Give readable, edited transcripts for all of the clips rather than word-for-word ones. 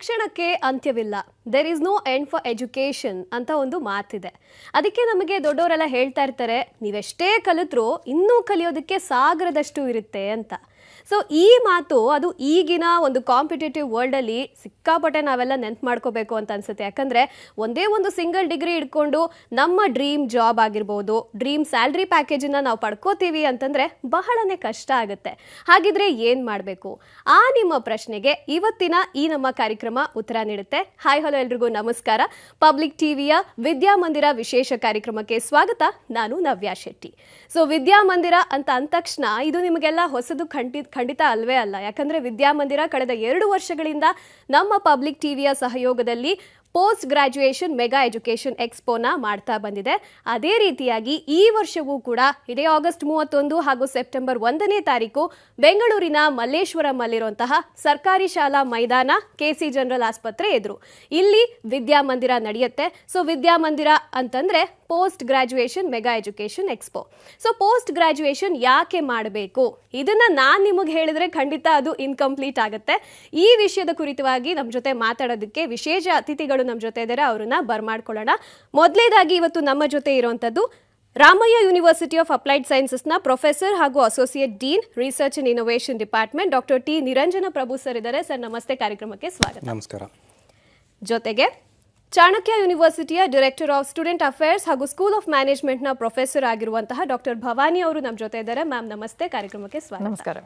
ಶಿಕ್ಷಣಕ್ಕೆ ಅಂತ್ಯವಿಲ್ಲ. There is no end for education ಅಂತ ಒಂದು ಮಾತಿದೆ. ಅದಕ್ಕೆ ನಮಗೆ ದೊಡ್ಡವರೆಲ್ಲ ಹೇಳ್ತಾ ಇರ್ತಾರೆ, ನೀವೆಷ್ಟೇ ಕಲಿತ್ರೂ ಇನ್ನೂ ಕಲಿಯೋದಕ್ಕೆ ಸಾಗರದಷ್ಟು ಇರುತ್ತೆ ಅಂತ. ಸೊ ಈ ಮಾತು ಅದು ಈಗಿನ ಒಂದು ಕಾಂಪಿಟೇಟಿವ್ ವರ್ಲ್ಡಲ್ಲಿ ಸಿಕ್ಕಾಪಟ್ಟೆ ನಾವೆಲ್ಲ ನೆನ್ಪು ಮಾಡ್ಕೋಬೇಕು ಅಂತ ಅನ್ಸುತ್ತೆ. ಯಾಕಂದರೆ ಒಂದೇ ಒಂದು ಸಿಂಗಲ್ ಡಿಗ್ರಿ ಇಟ್ಕೊಂಡು ನಮ್ಮ ಡ್ರೀಮ್ ಜಾಬ್ ಆಗಿರ್ಬೋದು, ಡ್ರೀಮ್ ಸ್ಯಾಲ್ರಿ ಪ್ಯಾಕೇಜನ್ನು ನಾವು ಪಡ್ಕೋತೀವಿ ಅಂತಂದರೆ ಬಹಳನೇ ಕಷ್ಟ ಆಗುತ್ತೆ. ಹಾಗಿದ್ರೆ ಏನು ಮಾಡಬೇಕು? ಆ ನಿಮ್ಮ ಪ್ರಶ್ನೆಗೆ ಇವತ್ತಿನ ಈ ನಮ್ಮ ಕಾರ್ಯಕ್ರಮ ಉತ್ತರ ನೀಡುತ್ತೆ. ಹಾಯ್ ಹಲೋ ಎಲ್ರಿಗೂ ನಮಸ್ಕಾರ. ಪಬ್ಲಿಕ್ ಟಿವಿಯ ವಿದ್ಯಾಮಂದಿರ ವಿಶೇಷ ಕಾರ್ಯಕ್ರಮಕ್ಕೆ ಸ್ವಾಗತ. ನಾನು ನವ್ಯಾ ಶೆಟ್ಟಿ. ಸೊ ವಿದ್ಯಾಮಂದಿರ ಅಂತ ಅಂದ ತಕ್ಷಣ ಇದು ನಿಮಗೆಲ್ಲ ಹೊಸದು ಖಂಡಿತ ಅಲ್ವೇ ಅಲ್ಲ. ಯಾಕಂದರೆ ವಿದ್ಯಾಮಂದಿರ ಕಳೆದ 2 ವರ್ಷಗಳಿಂದ ನಮ್ಮ ಪಬ್ಲಿಕ್ ಟಿವಿಯ ಸಹಯೋಗದಲ್ಲಿ ಪೋಸ್ಟ್ ಗ್ರಾಜ್ಯುಯೇಷನ್ ಮೆಗಾ ಎಜುಕೇಷನ್ ಎಕ್ಸ್ಪೋನ ಮಾಡ್ತಾ ಬಂದಿದೆ. ಅದೇ ರೀತಿಯಾಗಿ ಈ ವರ್ಷವೂ ಕೂಡ ಇದೇ ಆಗಸ್ಟ್ 31 ಹಾಗೂ ಸೆಪ್ಟೆಂಬರ್ 1ನೇ ತಾರೀಕು ಬೆಂಗಳೂರಿನ ಮಲ್ಲೇಶ್ವರಮಲ್ಲಿರುವಂತಹ ಸರ್ಕಾರಿ ಶಾಲಾ ಮೈದಾನ KC ಜನರಲ್ ಆಸ್ಪತ್ರೆ ಎದುರು ಇಲ್ಲಿ ವಿದ್ಯಾಮಂದಿರ ನಡೆಯುತ್ತೆ. ಸೊ ವಿದ್ಯಾಮಂದಿರ ಅಂತಂದ್ರೆ post graduation mega education expo. So post graduation ಯಾಕೆ ಮಾಡಬೇಕು, ಇದನ್ನ ನಾನು ನಿಮಗೆ ಹೇಳಿದ್ರೆ ಖಂಡಿತ ಅದು ಇನ್ಕಂಪ್ಲೀಟ್ ಆಗುತ್ತೆ. ಈ ವಿಷಯದ ಕುರಿತವಾಗಿ ನಮ್ಮ ಜೊತೆ ಮಾತಾಡೋದಕ್ಕೆ ವಿಶೇಷ ಅತಿಥಿಗಳು ನಮ್ಮ ಜೊತೆ ಇದ್ದಾರೆ. ಅವರನ್ನ ಬರ್ಮಾಡ್ಕೊಳ್ಳೋಣ. ಮೊದಲನೇದಾಗಿ ಇವತ್ತು ನಮ್ಮ ಜೊತೆ ಇರುವಂತದ್ದು ರಾಮಯ್ಯ ಯೂನಿವರ್ಸಿಟಿ ಆಫ್ ಅಪ್ಲೈಡ್ ಸೈನ್ಸಸ್ನ ಪ್ರೊಫೆಸರ್ ಹಾಗೂ associate dean research and innovation department doctor T Niranjana Prabhu sir ಇದ್ದಾರೆ. ಸರ್ ನಮಸ್ತೆ, ಕಾರ್ಯಕ್ರಮಕ್ಕೆ ಸ್ವಾಗತ. ನಮಸ್ಕಾರ. ಜೊತೆಗೆ ಚಾಣಕ್ಯ ಯೂನಿವರ್ಸಿಟಿಯ ಡೈರೆಕ್ಟರ್ ಆಫ್ ಸ್ಟೂಡೆಂಟ್ ಅಫೇರ್ಸ್ ಹಾಗೂ ಸ್ಕೂಲ್ ಆಫ್ ಮ್ಯಾನೇಜ್ಮೆಂಟ್ನ ಪ್ರೊಫೆಸರ್ ಆಗಿರುವಂತಹ ಡಾಕ್ಟರ್ ಭವಾನಿ ಅವರು ನಮ್ಮ ಜೊತೆ ಇದ್ದಾರೆ. ಮ್ಯಾಮ್ ನಮಸ್ತೆ, ಕಾರ್ಯಕ್ರಮಕ್ಕೆ ಸ್ವಾಗತ. ನಮಸ್ಕಾರ.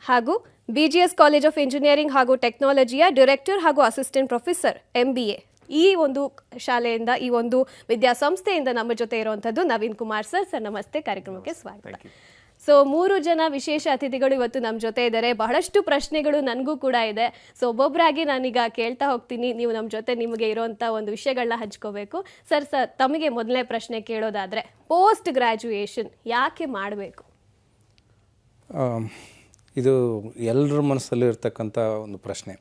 ಹಾಗೂ BGS ಕಾಲೇಜ್ ಆಫ್ ಇಂಜಿನಿಯರಿಂಗ್ ಹಾಗೂ ಟೆಕ್ನಾಲಜಿಯ ಡೈರೆಕ್ಟರ್ ಹಾಗೂ ಅಸಿಸ್ಟೆಂಟ್ ಪ್ರೊಫೆಸರ್ MBA ಈ ಒಂದು ಶಾಲೆಯಿಂದ, ಈ ಒಂದು ವಿದ್ಯಾಸಂಸ್ಥೆಯಿಂದ ನಮ್ಮ ಜೊತೆ ಇರುವಂತದ್ದು ನವೀನ್ ಕುಮಾರ್ ಸರ್. ಸರ್ ನಮಸ್ತೆ, ಕಾರ್ಯಕ್ರಮಕ್ಕೆ ಸ್ವಾಗತ. ಸೊ 3 ಜನ ವಿಶೇಷ ಅತಿಥಿಗಳು ಇವತ್ತು ನಮ್ಮ ಜೊತೆ ಇದ್ದಾರೆ. ಬಹಳಷ್ಟು ಪ್ರಶ್ನೆಗಳು ನನಗೂ ಕೂಡ ಇದೆ. ಸೊ ಒಬ್ಬೊಬ್ಬರಾಗಿ ನಾನೀಗ ಕೇಳ್ತಾ ಹೋಗ್ತೀನಿ. ನೀವು ನಮ್ಮ ಜೊತೆ ನಿಮಗೆ ಇರುವಂಥ ಒಂದು ವಿಷಯಗಳನ್ನ ಹಂಚ್ಕೋಬೇಕು. ಸರ್ ತಮಗೆ ಮೊದಲನೇ ಪ್ರಶ್ನೆ ಕೇಳೋದಾದರೆ, ಪೋಸ್ಟ್ ಗ್ರ್ಯಾಜುಯೇಷನ್ ಯಾಕೆ ಮಾಡಬೇಕು? ಇದು ಎಲ್ಲರ ಮನಸ್ಸಲ್ಲೂ ಇರ್ತಕ್ಕಂಥ ಒಂದು ಪ್ರಶ್ನೆ.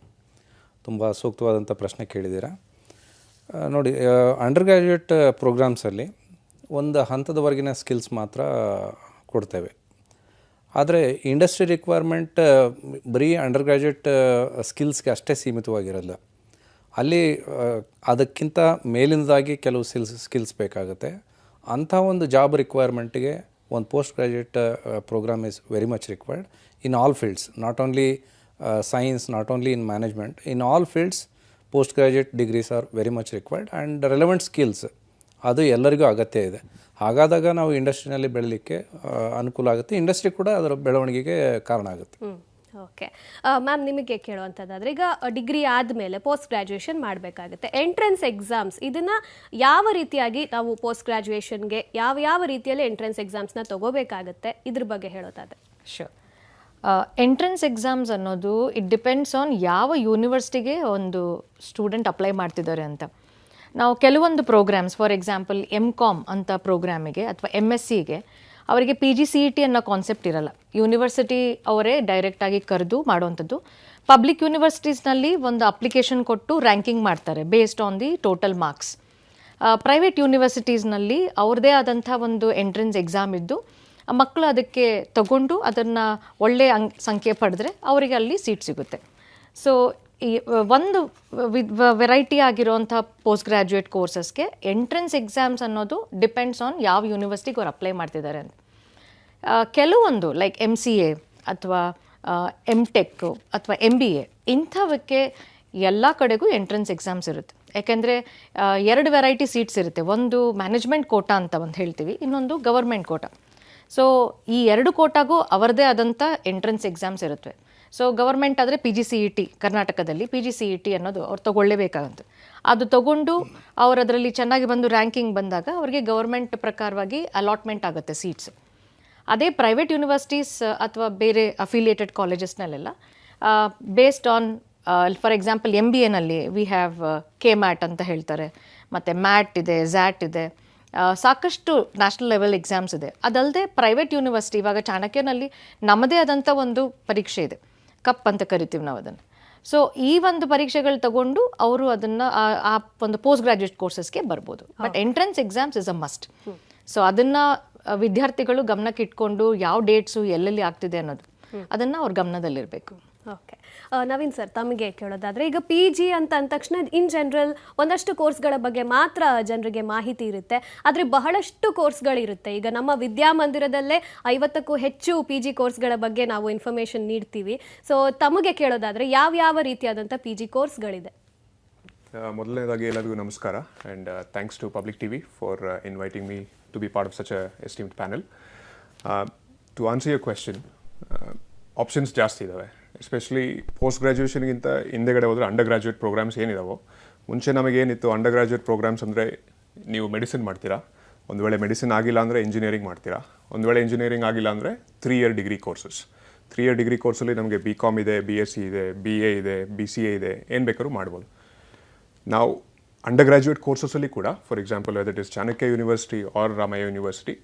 ತುಂಬ ಸೂಕ್ತವಾದಂಥ ಪ್ರಶ್ನೆ ಕೇಳಿದ್ದೀರಾ. ನೋಡಿ, ಅಂಡರ್ ಗ್ರ್ಯಾಜುಯೇಟ್ ಪ್ರೋಗ್ರಾಮ್ಸಲ್ಲಿ ಒಂದು ಹಂತದವರೆಗಿನ ಸ್ಕಿಲ್ಸ್ ಮಾತ್ರ ಕೊಡ್ತೇವೆ. ಆದರೆ ಇಂಡಸ್ಟ್ರಿ ರಿಕ್ವೈರ್ಮೆಂಟ್ ಬರೀ ಅಂಡರ್ ಗ್ರ್ಯಾಜುಯೇಟ್ ಸ್ಕಿಲ್ಸ್ಗೆ ಅಷ್ಟೇ ಸೀಮಿತವಾಗಿರಲ್ಲ. ಅಲ್ಲಿ ಅದಕ್ಕಿಂತ ಮೇಲಿನದಾಗಿ ಕೆಲವು ಸ್ಕಿಲ್ಸ್ ಬೇಕಾಗುತ್ತೆ. ಅಂಥ ಒಂದು ಜಾಬ್ ರಿಕ್ವೈರ್ಮೆಂಟಿಗೆ ಒಂದು postgraduate programme is very much required in all fields, not only science, not only in management. In all fields postgraduate degrees are very much required and relevant skills ಅದು ಎಲ್ಲರಿಗೂ ಅಗತ್ಯ ಇದೆ. ಹಾಗಾದಾಗ ನಾವು ಇಂಡಸ್ಟ್ರಿನಲ್ಲಿ ಬೆಳಲಿಕ್ಕೆ ಅನುಕೂಲ ಆಗುತ್ತೆ, industry ಕೂಡ ಅದರ ಬೆಳವಣಿಗೆಗೆ ಕಾರಣ ಆಗುತ್ತೆ. ಓಕೆ ಮ್ಯಾಮ್, ನಿಮಗೆ ಕೇಳುವಂಥದ್ದಾದರೆ, ಈಗ ಡಿಗ್ರಿ ಆದಮೇಲೆ ಪೋಸ್ಟ್ ಗ್ರ್ಯಾಜುಯೇಷನ್ ಮಾಡಬೇಕಾಗುತ್ತೆ. ಎಂಟ್ರೆನ್ಸ್ ಎಕ್ಸಾಮ್ಸ್ ಇದನ್ನು ಯಾವ ರೀತಿಯಾಗಿ ನಾವು ಪೋಸ್ಟ್ ಗ್ರ್ಯಾಜುಯೇಷನ್ಗೆ ಯಾವ ರೀತಿಯಲ್ಲಿ ಎಂಟ್ರೆನ್ಸ್ ಎಕ್ಸಾಮ್ಸ್ನ ತಗೋಬೇಕಾಗುತ್ತೆ, ಇದ್ರ ಬಗ್ಗೆ ಹೇಳೋದಾದರೆ? ಶೋರ್. ಎಂಟ್ರೆನ್ಸ್ ಎಕ್ಸಾಮ್ಸ್ ಅನ್ನೋದು ಇಟ್ ಡಿಪೆಂಡ್ಸ್ ಆನ್ ಯಾವ ಯೂನಿವರ್ಸಿಟಿಗೆ ಒಂದು ಸ್ಟೂಡೆಂಟ್ ಅಪ್ಲೈ ಮಾಡ್ತಿದ್ದಾರೆ ಅಂತ. ನಾವು ಕೆಲವೊಂದು ಪ್ರೋಗ್ರಾಮ್ಸ್, ಫಾರ್ ಎಕ್ಸಾಂಪಲ್ MCOM ಅಂತ ಪ್ರೋಗ್ರಾಮಿಗೆ ಅಥವಾ MSCಗೆ ಅವರಿಗೆ PGCET ಅನ್ನೋ ಕಾನ್ಸೆಪ್ಟ್ ಇರಲ್ಲ. ಯೂನಿವರ್ಸಿಟಿ ಅವರೇ ಡೈರೆಕ್ಟಾಗಿ ಕರೆದು ಮಾಡುವಂಥದ್ದು. ಪಬ್ಲಿಕ್ ಯೂನಿವರ್ಸಿಟೀಸ್ನಲ್ಲಿ ಒಂದು ಅಪ್ಲಿಕೇಶನ್ ಕೊಟ್ಟು ರ್ಯಾಂಕಿಂಗ್ ಮಾಡ್ತಾರೆ based on the total marks. Private ಯೂನಿವರ್ಸಿಟೀಸ್ನಲ್ಲಿ ಅವ್ರದ್ದೇ ಆದಂಥ ಒಂದು ಎಂಟ್ರೆನ್ಸ್ ಎಕ್ಸಾಮ್ ಇದ್ದು ಮಕ್ಕಳು ಅದಕ್ಕೆ ತಗೊಂಡು ಅದನ್ನು ಒಳ್ಳೆಯ ಸಂಖ್ಯೆ ಪಡೆದ್ರೆ ಅವರಿಗೆ ಅಲ್ಲಿ ಸೀಟ್ ಸಿಗುತ್ತೆ. ಸೊ ಈ ಒಂದು ವೆರೈಟಿ ಆಗಿರೋಂಥ ಪೋಸ್ಟ್ ಗ್ರ್ಯಾಜುಯೇಟ್ ಕೋರ್ಸಸ್ಗೆ ಎಂಟ್ರೆನ್ಸ್ ಎಕ್ಸಾಮ್ಸ್ ಅನ್ನೋದು ಡಿಪೆಂಡ್ಸ್ ಆನ್ ಯಾವ ಯೂನಿವರ್ಸಿಟಿಗೆ ಅವ್ರು ಅಪ್ಲೈ ಮಾಡ್ತಿದ್ದಾರೆ ಅಂತ. ಕೆಲವೊಂದು ಲೈಕ್ MCA ಅಥವಾ MTech ಅಥವಾ MBA ಇಂಥವಕ್ಕೆ ಎಲ್ಲ ಕಡೆಗೂ ಎಂಟ್ರೆನ್ಸ್ ಎಕ್ಸಾಮ್ಸ್ ಇರುತ್ತೆ. ಯಾಕೆಂದರೆ 2 ವೆರೈಟಿ ಸೀಟ್ಸ್ ಇರುತ್ತೆ. ಒಂದು ಮ್ಯಾನೇಜ್ಮೆಂಟ್ ಕೋಟಾ ಅಂತ ಒಂದು ಹೇಳ್ತೀವಿ, ಇನ್ನೊಂದು ಗವರ್ಮೆಂಟ್ ಕೋಟಾ. ಸೊ ಈ 2 ಕೋಟಾಗೂ ಅವರದೇ ಆದಂಥ ಎಂಟ್ರೆನ್ಸ್ ಎಕ್ಸಾಮ್ಸ್ ಇರುತ್ತವೆ. ಸೊ ಗವರ್ಮೆಂಟ್ ಆದರೆ PGCET, ಕರ್ನಾಟಕದಲ್ಲಿ PGCET ಅನ್ನೋದು ಅವ್ರು ತೊಗೊಳ್ಳೇಬೇಕಾಗುತ್ತೆ. ಅದು ತೊಗೊಂಡು ಅವ್ರು ಅದರಲ್ಲಿ ಚೆನ್ನಾಗಿ ಬಂದು ರ್ಯಾಂಕಿಂಗ್ ಬಂದಾಗ ಅವ್ರಿಗೆ ಗವರ್ಮೆಂಟ್ ಪ್ರಕಾರವಾಗಿ ಅಲಾಟ್ಮೆಂಟ್ ಆಗುತ್ತೆ ಸೀಟ್ಸ್. ಅದೇ ಪ್ರೈವೇಟ್ ಯೂನಿವರ್ಸಿಟೀಸ್ ಅಥವಾ ಬೇರೆ ಅಫಿಲಿಯೇಟೆಡ್ ಕಾಲೇಜಸ್ನಲ್ಲೆಲ್ಲ ಬೇಸ್ಡ್ ಆನ್ ಫಾರ್ ಎಕ್ಸಾಂಪಲ್ MBAನಲ್ಲಿ ವಿ ಹ್ಯಾವ್ KMAT ಅಂತ ಹೇಳ್ತಾರೆ, ಮತ್ತು MAT ಇದೆ, ZAT ಇದೆ, ಸಾಕಷ್ಟು ನ್ಯಾಷನಲ್ ಲೆವೆಲ್ ಎಕ್ಸಾಮ್ಸ್ ಇದೆ. ಅದಲ್ಲದೆ ಪ್ರೈವೇಟ್ ಯೂನಿವರ್ಸಿಟಿ, ಇವಾಗ ಚಾಣಕ್ಯನಲ್ಲಿ ನಮ್ಮದೇ ಆದಂಥ ಒಂದು ಪರೀಕ್ಷೆ ಇದೆ, ಕಪ್ ಅಂತ ಕರಿತೀವಿ ನಾವು ಅದನ್ನು. ಸೊ ಈ ಒಂದು ಪರೀಕ್ಷೆಗಳು ತಗೊಂಡು ಅವರು ಅದನ್ನು ಆ ಒಂದು ಪೋಸ್ಟ್ ಗ್ರಾಜ್ಯುಯೇಟ್ ಕೋರ್ಸಸ್ಗೆ ಬರ್ಬೋದು. But entrance exams is a must. So ಅದನ್ನು ವಿದ್ಯಾರ್ಥಿಗಳು ಗಮನಕ್ಕೆ ಇಟ್ಕೊಂಡು ಯಾವ ಡೇಟ್ಸು ಎಲ್ಲೆಲ್ಲಿ ಆಗ್ತಿದೆ ಅನ್ನೋದು ಅದನ್ನು ಅವ್ರ ಗಮನದಲ್ಲಿರಬೇಕು. ಓಕೆ, ನವೀನ್ ಸರ್ ತಮಗೆ ಕೇಳೋದಾದ್ರೆ, ಈಗ ಪಿ ಜಿ ಅಂತ ಅಂದ ತಕ್ಷಣ ಇನ್ ಜನರಲ್ ಒಂದಷ್ಟು ಕೋರ್ಸ್ಗಳ ಬಗ್ಗೆ ಮಾತ್ರ ಜನರಿಗೆ ಮಾಹಿತಿ ಇರುತ್ತೆ, ಆದರೆ ಬಹಳಷ್ಟು ಕೋರ್ಸ್ಗಳಿರುತ್ತೆ. ಈಗ ನಮ್ಮ ವಿದ್ಯಾಮಂದಿರದಲ್ಲೇ 50ಕ್ಕೂ ಹೆಚ್ಚು ಪಿ ಜಿ ಕೋರ್ಸ್ಗಳ ಬಗ್ಗೆ ನಾವು ಇನ್ಫಾರ್ಮೇಷನ್ ನೀಡ್ತೀವಿ. ಸೊ ತಮಗೆ ಕೇಳೋದಾದ್ರೆ ಯಾವ ರೀತಿಯಾದಂಥ ಪಿ ಜಿ ಕೋರ್ಸ್ಗಳಿದೆ? ಮೊದಲನೇದಾಗಿ ಎಲ್ಲರಿಗೂ ನಮಸ್ಕಾರ, and thanks to Public TV for inviting me to be part of such a esteemed panel. To answer your question, options ಜಾಸ್ತಿ ಇದ್ದಾವೆ. ಎಸ್ಪೆಷಲಿ ಪೋಸ್ಟ್ ಗ್ರ್ಯಾಜುಯೇಷನ್ಗಿಂತ ಹಿಂದೆಗಡೆ ಹೋದರೆ ಅಂಡರ್ ಗ್ರ್ಯಾಜುಯೇಟ್ ಪ್ರೋಗ್ರಾಮ್ಸ್ ಏನಿದಾವೋ, ಮುಂಚೆ ನಮಗೇನಿತ್ತು ಅಂಡರ್ ಗ್ರ್ಯಾಜುಯೇಟ್ ಪ್ರೋಗ್ರಾಮ್ಸ್ ಅಂದರೆ ನೀವು ಮೆಡಿಸಿನ್ ಮಾಡ್ತೀರಾ, ಒಂದು ವೇಳೆ ಮೆಡಿಸಿನ್ ಆಗಿಲ್ಲ ಅಂದರೆ ಇಂಜಿನಿಯರಿಂಗ್ ಮಾಡ್ತೀರಾ, ಒಂದು ವೇಳೆ ಇಂಜಿನಿಯರಿಂಗ್ ಆಗಿಲ್ಲ ಅಂದರೆ 3 year degree courses. 3 year degree ಕೋರ್ಸಲ್ಲಿ ನಮಗೆ BCom ಇದೆ, BSc ಇದೆ, BA ಇದೆ, BCA ಇದೆ, ಏನು ಬೇಕಾದ್ರೂ ಮಾಡ್ಬೋದು. ನಾವು ಅಂಡರ್ ಗ್ರ್ಯಾಜುಯೇಟ್ ಕೋರ್ಸಸಲ್ಲಿ ಕೂಡ, for example whether it is Chanakya University or Ramaiah University,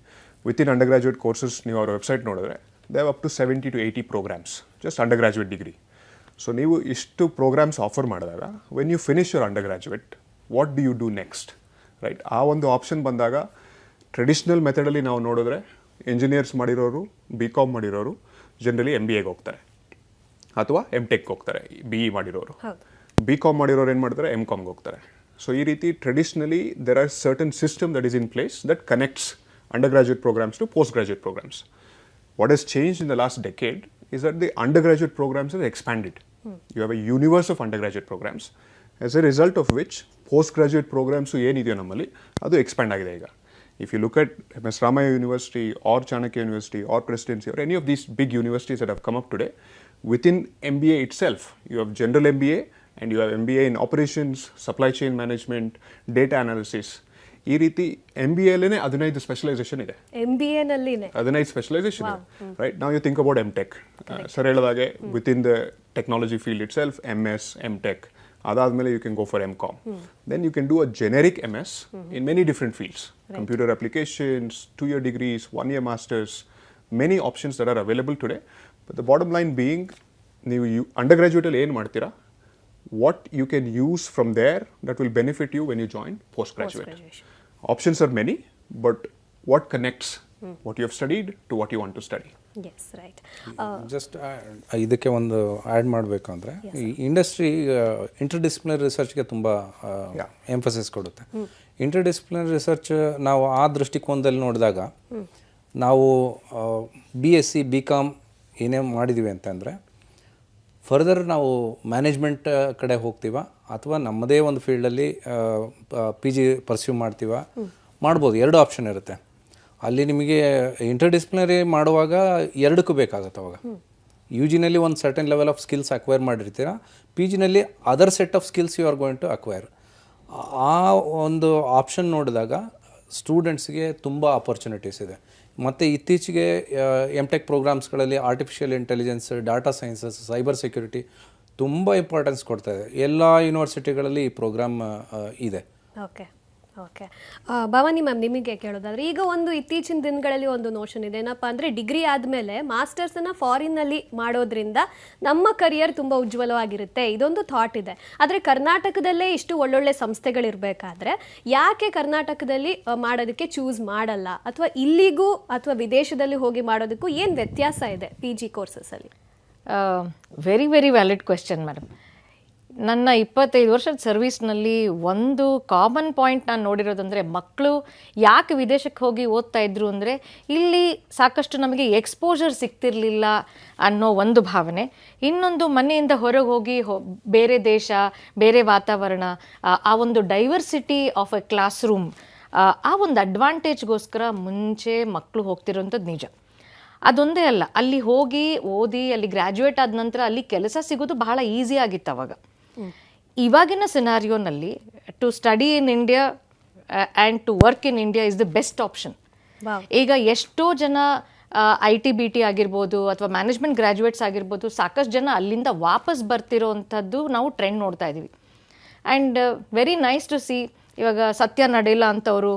within undergraduate courses ನೀವು ಅವ್ರ ವೆಬ್ಸೈಟ್ ನೋಡಿದ್ರೆ they have up to 70 to 80 programmes just undergraduate degree. So ನೀವು ಇಷ್ಟು ಪ್ರೋಗ್ರಾಮ್ಸ್ ಆಫರ್ ಮಾಡಿದಾಗ when you finish your undergraduate, what do you do next, right? ಆ ಒಂದು option ಬಂದಾಗ traditional ಮೆಥಡಲ್ಲಿ ನಾವು ನೋಡಿದ್ರೆ ಇಂಜಿನಿಯರ್ಸ್ ಮಾಡಿರೋರು, BCom ಮಾಡಿರೋರು ಜನರಲಿ MBAಗೆ ಹೋಗ್ತಾರೆ ಅಥವಾ MTechಗೆ ಹೋಗ್ತಾರೆ. BE ಮಾಡಿರೋರು BCom ಮಾಡಿರೋರು ಏನು ಮಾಡ್ತಾರೆ, MComಗೆ ಹೋಗ್ತಾರೆ. ಸೊ ಈ ರೀತಿ traditionally there are certain system that is in place that connects undergraduate programmes to postgraduate programmes. What has changed in the last decade is that the undergraduate programs have expanded. You have a universe of undergraduate programs, as a result of which postgraduate programs ಏನಿದೆಯೋ ನಮ್ಮಲ್ಲಿ ಅದು expand ಆಗಿದೆ ಈಗ. If you look at MS Ramaya University or Chanakya University or Presidency or any of these big universities that have come up today, within MBA itself, you have general MBA and you have MBA in operations, supply chain management, data analysis. ಈ ರೀತಿ MBA ಅಲ್ಲೇ 15 specialisation ಇದೆ. MBA ನಲ್ಲಿನೇ 15 specialisation ಇದೆ, right? ನಾವು you think about MTech. Sir ಹೇಳಿದಾಗೆ within the technology field itself MS, MTech. ಅದಾದಮೇಲೆ you can go for MCom. Then you can do a generic MS in many different fields, computer applications, 2 year degrees, 1 year masters, many options that are available today. But the bottom line being, ನೀವು under ಗ್ರ್ಯಾಜುಯೇಟಲ್ಲಿ ಏನು ಮಾಡ್ತೀರಾ, what you can use from there that will benefit you when you join postgraduate. Options are many, but what connects what you have studied to what you want to study? Yes, right. Just ಇದಕ್ಕೆ ಒಂದು add ಮಾಡಬೇಕು ಅಂದರೆ, ಈ industry interdisciplinary ರಿಸರ್ಚ್ಗೆ ತುಂಬ emphasis ಕೊಡುತ್ತೆ. Interdisciplinary research ನಾವು ಆ ದೃಷ್ಟಿಕೋನದಲ್ಲಿ ನೋಡಿದಾಗ, ನಾವು BSc BCom ಏನೇ ಮಾಡಿದ್ದೀವಿ ಅಂತಂದರೆ, ಫರ್ದರ್ ನಾವು ಮ್ಯಾನೇಜ್ಮೆಂಟ್ ಕಡೆ ಹೋಗ್ತೀವ ಅಥವಾ ನಮ್ಮದೇ ಒಂದು ಫೀಲ್ಡಲ್ಲಿ PG ಪರ್ಸ್ಯೂ ಮಾಡ್ತೀವ, ಮಾಡ್ಬೋದು. 2 ಆಪ್ಷನ್ ಇರುತ್ತೆ ಅಲ್ಲಿ. ನಿಮಗೆ ಇಂಟರ್ಡಿಸಿಪ್ಲಿನರಿ ಮಾಡುವಾಗ 2ಕ್ಕೂ ಬೇಕಾಗುತ್ತೆ. ಅವಾಗ UGನಲ್ಲಿ ಒಂದು certain level of skills acquire ಮಾಡಿರ್ತೀರ, PGನಲ್ಲಿ other set of skills you are going to acquire. ಆ ಒಂದು ಆಪ್ಷನ್ ನೋಡಿದಾಗ ಸ್ಟೂಡೆಂಟ್ಸ್ಗೆ ತುಂಬ ಆಪರ್ಚುನಿಟೀಸ್ ಇದೆ. ಮತ್ತು ಇತ್ತೀಚೆಗೆ MTech ಪ್ರೋಗ್ರಾಮ್ಸ್ಗಳಲ್ಲಿ artificial intelligence, data sciences, cyber security ತುಂಬ ಇಂಪಾರ್ಟೆನ್ಸ್ ಕೊಡ್ತಾ ಇದೆ. ಎಲ್ಲ ಯೂನಿವರ್ಸಿಟಿಗಳಲ್ಲಿ ಈ ಪ್ರೋಗ್ರಾಮ್ ಇದೆ. ಓಕೆ ಓಕೆ, ಭವಾನಿ ಮ್ಯಾಮ್ ನಿಮಗೆ ಕೇಳೋದಾದ್ರೆ, ಈಗ ಒಂದು ಇತ್ತೀಚಿನ ದಿನಗಳಲ್ಲಿ ಒಂದು ನೋಷನ್ ಇದೆ, ಏನಪ್ಪ ಅಂದರೆ ಡಿಗ್ರಿ ಆದಮೇಲೆ ಮಾಸ್ಟರ್ಸನ್ನು ಫಾರಿನ್ನಲ್ಲಿ ಮಾಡೋದ್ರಿಂದ ನಮ್ಮ ಕರಿಯರ್ ತುಂಬ ಉಜ್ವಲವಾಗಿರುತ್ತೆ, ಇದೊಂದು ಥಾಟ್ ಇದೆ. ಆದರೆ ಕರ್ನಾಟಕದಲ್ಲೇ ಇಷ್ಟು ಒಳ್ಳೊಳ್ಳೆ ಸಂಸ್ಥೆಗಳಿರಬೇಕಾದ್ರೆ ಯಾಕೆ ಕರ್ನಾಟಕದಲ್ಲಿ ಮಾಡೋದಕ್ಕೆ ಚೂಸ್ ಮಾಡಲ್ಲ, ಅಥವಾ ಇಲ್ಲಿಗೂ ಅಥವಾ ವಿದೇಶದಲ್ಲಿ ಹೋಗಿ ಮಾಡೋದಕ್ಕೂ ಏನು ವ್ಯತ್ಯಾಸ ಇದೆ PG ಕೋರ್ಸಸಲ್ಲಿ? Very very valid question madam. ನನ್ನ 25 ವರ್ಷದ ಸರ್ವೀಸ್ನಲ್ಲಿ ಒಂದು ಕಾಮನ್ ಪಾಯಿಂಟ್ ನಾನು ನೋಡಿರೋದಂದರೆ, ಮಕ್ಕಳು ಯಾಕೆ ವಿದೇಶಕ್ಕೆ ಹೋಗಿ ಓದ್ತಾ ಇದ್ರು ಅಂದರೆ, ಇಲ್ಲಿ ಸಾಕಷ್ಟು ನಮಗೆ ಎಕ್ಸ್ಪೋಜರ್ ಸಿಗ್ತಿರ್ಲಿಲ್ಲ ಅನ್ನೋ ಒಂದು ಭಾವನೆ. ಇನ್ನೊಂದು, ಮನೆಯಿಂದ ಹೊರಗೆ ಹೋಗಿ ಬೇರೆ ದೇಶ, ಬೇರೆ ವಾತಾವರಣ, ಆ ಒಂದು diversity of A class room, ಆ ಒಂದು ಅಡ್ವಾಂಟೇಜ್ಗೋಸ್ಕರ ಮುಂಚೆ ಮಕ್ಕಳು ಹೋಗ್ತಿರೋಂಥದ್ದು ನಿಜ. ಅದೊಂದೇ ಅಲ್ಲ, ಅಲ್ಲಿ ಹೋಗಿ ಓದಿ ಅಲ್ಲಿ ಗ್ರ್ಯಾಜುಯೇಟ್ ಆದ ನಂತರ ಅಲ್ಲಿ ಕೆಲಸ ಸಿಗೋದು ಬಹಳ ಈಸಿ ಆಗಿತ್ತು ಅವಾಗ. ಇವಾಗಿನ ಸಿನಾರಿಯೋನಲ್ಲಿ to study in India and to work in India is the best option. ಈಗ ಎಷ್ಟೋ ಜನ IT-BT ಆಗಿರ್ಬೋದು ಅಥವಾ ಮ್ಯಾನೇಜ್ಮೆಂಟ್ ಗ್ರ್ಯಾಜುಯೇಟ್ಸ್ ಆಗಿರ್ಬೋದು, ಸಾಕಷ್ಟು ಜನ ಅಲ್ಲಿಂದ ವಾಪಸ್ ಬರ್ತಿರೋ ಅಂಥದ್ದು ನಾವು ಟ್ರೆಂಡ್ ನೋಡ್ತಾ ಇದ್ದೀವಿ. And very nice to see. ಇವಾಗ ಸತ್ಯ ನಡೆಯಲ್ಲ ಅಂತವರು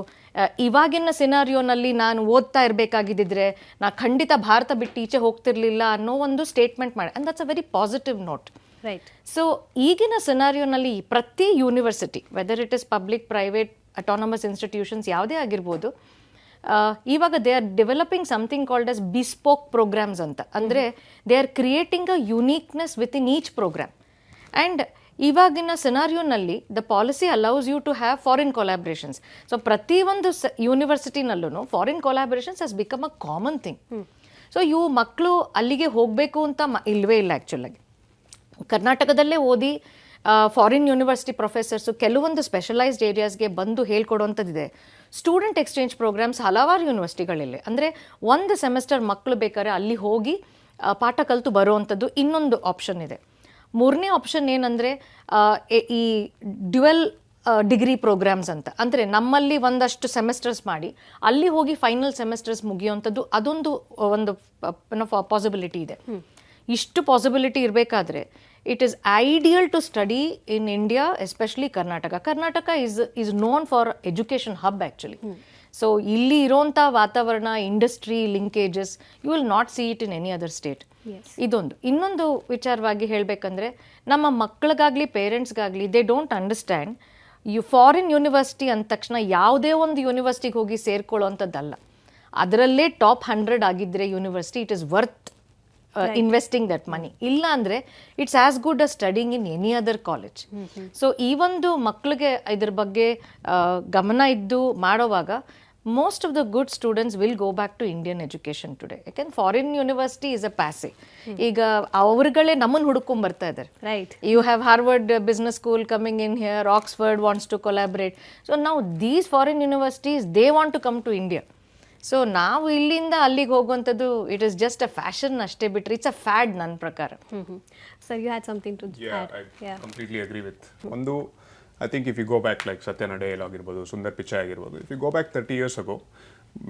ಇವಾಗಿನ ಸಿನಾರಿಯೋನಲ್ಲಿ ನಾನು ಓದ್ತಾ ಇರಬೇಕಾಗಿದ್ದಿದ್ರೆ ನಾ ಖಂಡಿತ ಭಾರತ ಬಿಟ್ಟು ಈಚೆ ಹೋಗ್ತಿರ್ಲಿಲ್ಲ ಅನ್ನೋ ಒಂದು ಸ್ಟೇಟ್ಮೆಂಟ್ ಮಾಡಿ, and that's a very positive note. Right. So ಈಗಿನ ಸಿನಾರಿಯೋನಲ್ಲಿ ಪ್ರತಿ university, whether it is public, private, autonomous institutions ಯಾವುದೇ ಆಗಿರ್ಬೋದು, ಇವಾಗ they are developing something called as bespoke programs ಅಂತ. ಅಂದರೆ they are creating a uniqueness within each program. And ಇವಾಗಿನ ಸಿನಾರಿಯೋನಲ್ಲಿ the policy allows you to have foreign collaborations. So ಪ್ರತಿಯೊಂದು ಯೂನಿವರ್ಸಿಟಿನಲ್ಲೂ foreign collaborations has become a common thing. So ಇವು ಮಕ್ಕಳು ಅಲ್ಲಿಗೆ ಹೋಗಬೇಕು ಅಂತ ಇಲ್ಲವೇ ಇಲ್ಲ. ಆ್ಯಕ್ಚುಲಾಗಿ ಕರ್ನಾಟಕದಲ್ಲೇ ಓದಿ ಫಾರಿನ್ ಯೂನಿವರ್ಸಿಟಿ ಪ್ರೊಫೆಸರ್ಸು ಕೆಲವೊಂದು ಸ್ಪೆಷಲೈಸ್ಡ್ ಏರಿಯಾಸ್ಗೆ ಬಂದು ಹೇಳ್ಕೊಡೋವಂಥದ್ದಿದೆ. ಸ್ಟೂಡೆಂಟ್ ಎಕ್ಸ್ಚೇಂಜ್ ಪ್ರೋಗ್ರಾಮ್ಸ್ ಹಲವಾರು ಯೂನಿವರ್ಸಿಟಿಗಳಿವೆ. ಅಂದರೆ ಒಂದು ಸೆಮೆಸ್ಟರ್ ಮಕ್ಕಳು ಬೇಕಾದ್ರೆ ಅಲ್ಲಿ ಹೋಗಿ ಪಾಠ ಕಲಿತು ಬರುವಂಥದ್ದು ಇನ್ನೊಂದು ಆಪ್ಷನ್ ಇದೆ. ಮೂರನೇ ಆಪ್ಷನ್ ಏನಂದರೆ ಈ ಡ್ಯುವೆಲ್ ಡಿಗ್ರಿ ಪ್ರೋಗ್ರಾಮ್ಸ್ ಅಂತ. ಅಂದರೆ ನಮ್ಮಲ್ಲಿ ಒಂದಷ್ಟು ಸೆಮೆಸ್ಟರ್ಸ್ ಮಾಡಿ ಅಲ್ಲಿ ಹೋಗಿ ಫೈನಲ್ ಸೆಮೆಸ್ಟರ್ಸ್ ಮುಗಿಯುವಂಥದ್ದು ಅದೊಂದು ಒಂದು ಪಾಸಿಬಿಲಿಟಿ ಇದೆ. ಇಷ್ಟು ಪಾಸಿಬಿಲಿಟಿ ಇರಬೇಕಾದ್ರೆ it is ideal to study in India, especially Karnataka. Karnataka is known for education hub actually. So ಇಲ್ಲಿ ಇರೋಂಥ ವಾತಾವರಣ, industry linkages, you will not see it in any other state. ಇದೊಂದು. ಇನ್ನೊಂದು ವಿಚಾರವಾಗಿ ಹೇಳಬೇಕಂದ್ರೆ ನಮ್ಮ ಮಕ್ಕಳಿಗಾಗಲಿ ಪೇರೆಂಟ್ಸ್ಗಾಗಲಿ they don't understand foreign university ಅಂದ ತಕ್ಷಣ ಯಾವುದೇ ಒಂದು ಯೂನಿವರ್ಸಿಟಿಗೆ ಹೋಗಿ ಸೇರ್ಕೊಳ್ಳೋವಂಥದ್ದಲ್ಲ. ಅದರಲ್ಲೇ ಟಾಪ್ 100 ಆಗಿದ್ದರೆ university, it is worth investing that money. ಇಲ್ಲ ಅಂದರೆ it's as good as studying in any other college. So ಈ ಒಂದು ಮಕ್ಕಳಿಗೆ ಇದ್ರ ಬಗ್ಗೆ ಗಮನ ಇದ್ದು ಮಾಡೋವಾಗ most of the good students will go back to Indian education today. ಯಾಕೆಂದ್ರೆ foreign university is a passé. ಈಗ ಅವ್ರುಗಳೇ ನಮ್ಮನ್ನು ಹುಡ್ಕೊಂಡ್ ಬರ್ತಾ ಇದ್ದಾರೆ. Right, you have Harvard Business School coming in here, Oxford wants to collaborate. So ನಾವು these foreign universities they want to come to India. So ನಾವು ಇಲ್ಲಿಂದ ಅಲ್ಲಿಗೆ ಹೋಗುವಂಥದ್ದು it is just a fashion ಅಷ್ಟೇ ಬಿಟ್ರೆ ಇಟ್ಸ್ ಅ ಫ್ಯಾಡ್ ನನ್ನ ಪ್ರಕಾರ. Sir, you had something to add? I completely agree with. ಒಂದು, I think if you go back like Satya Nadella ಆಗಿರ್ಬೋದು, ಸುಂದರ್ ಪಿಚಾಯ್ ಆಗಿರ್ಬೋದು, if you go back 30 years ago,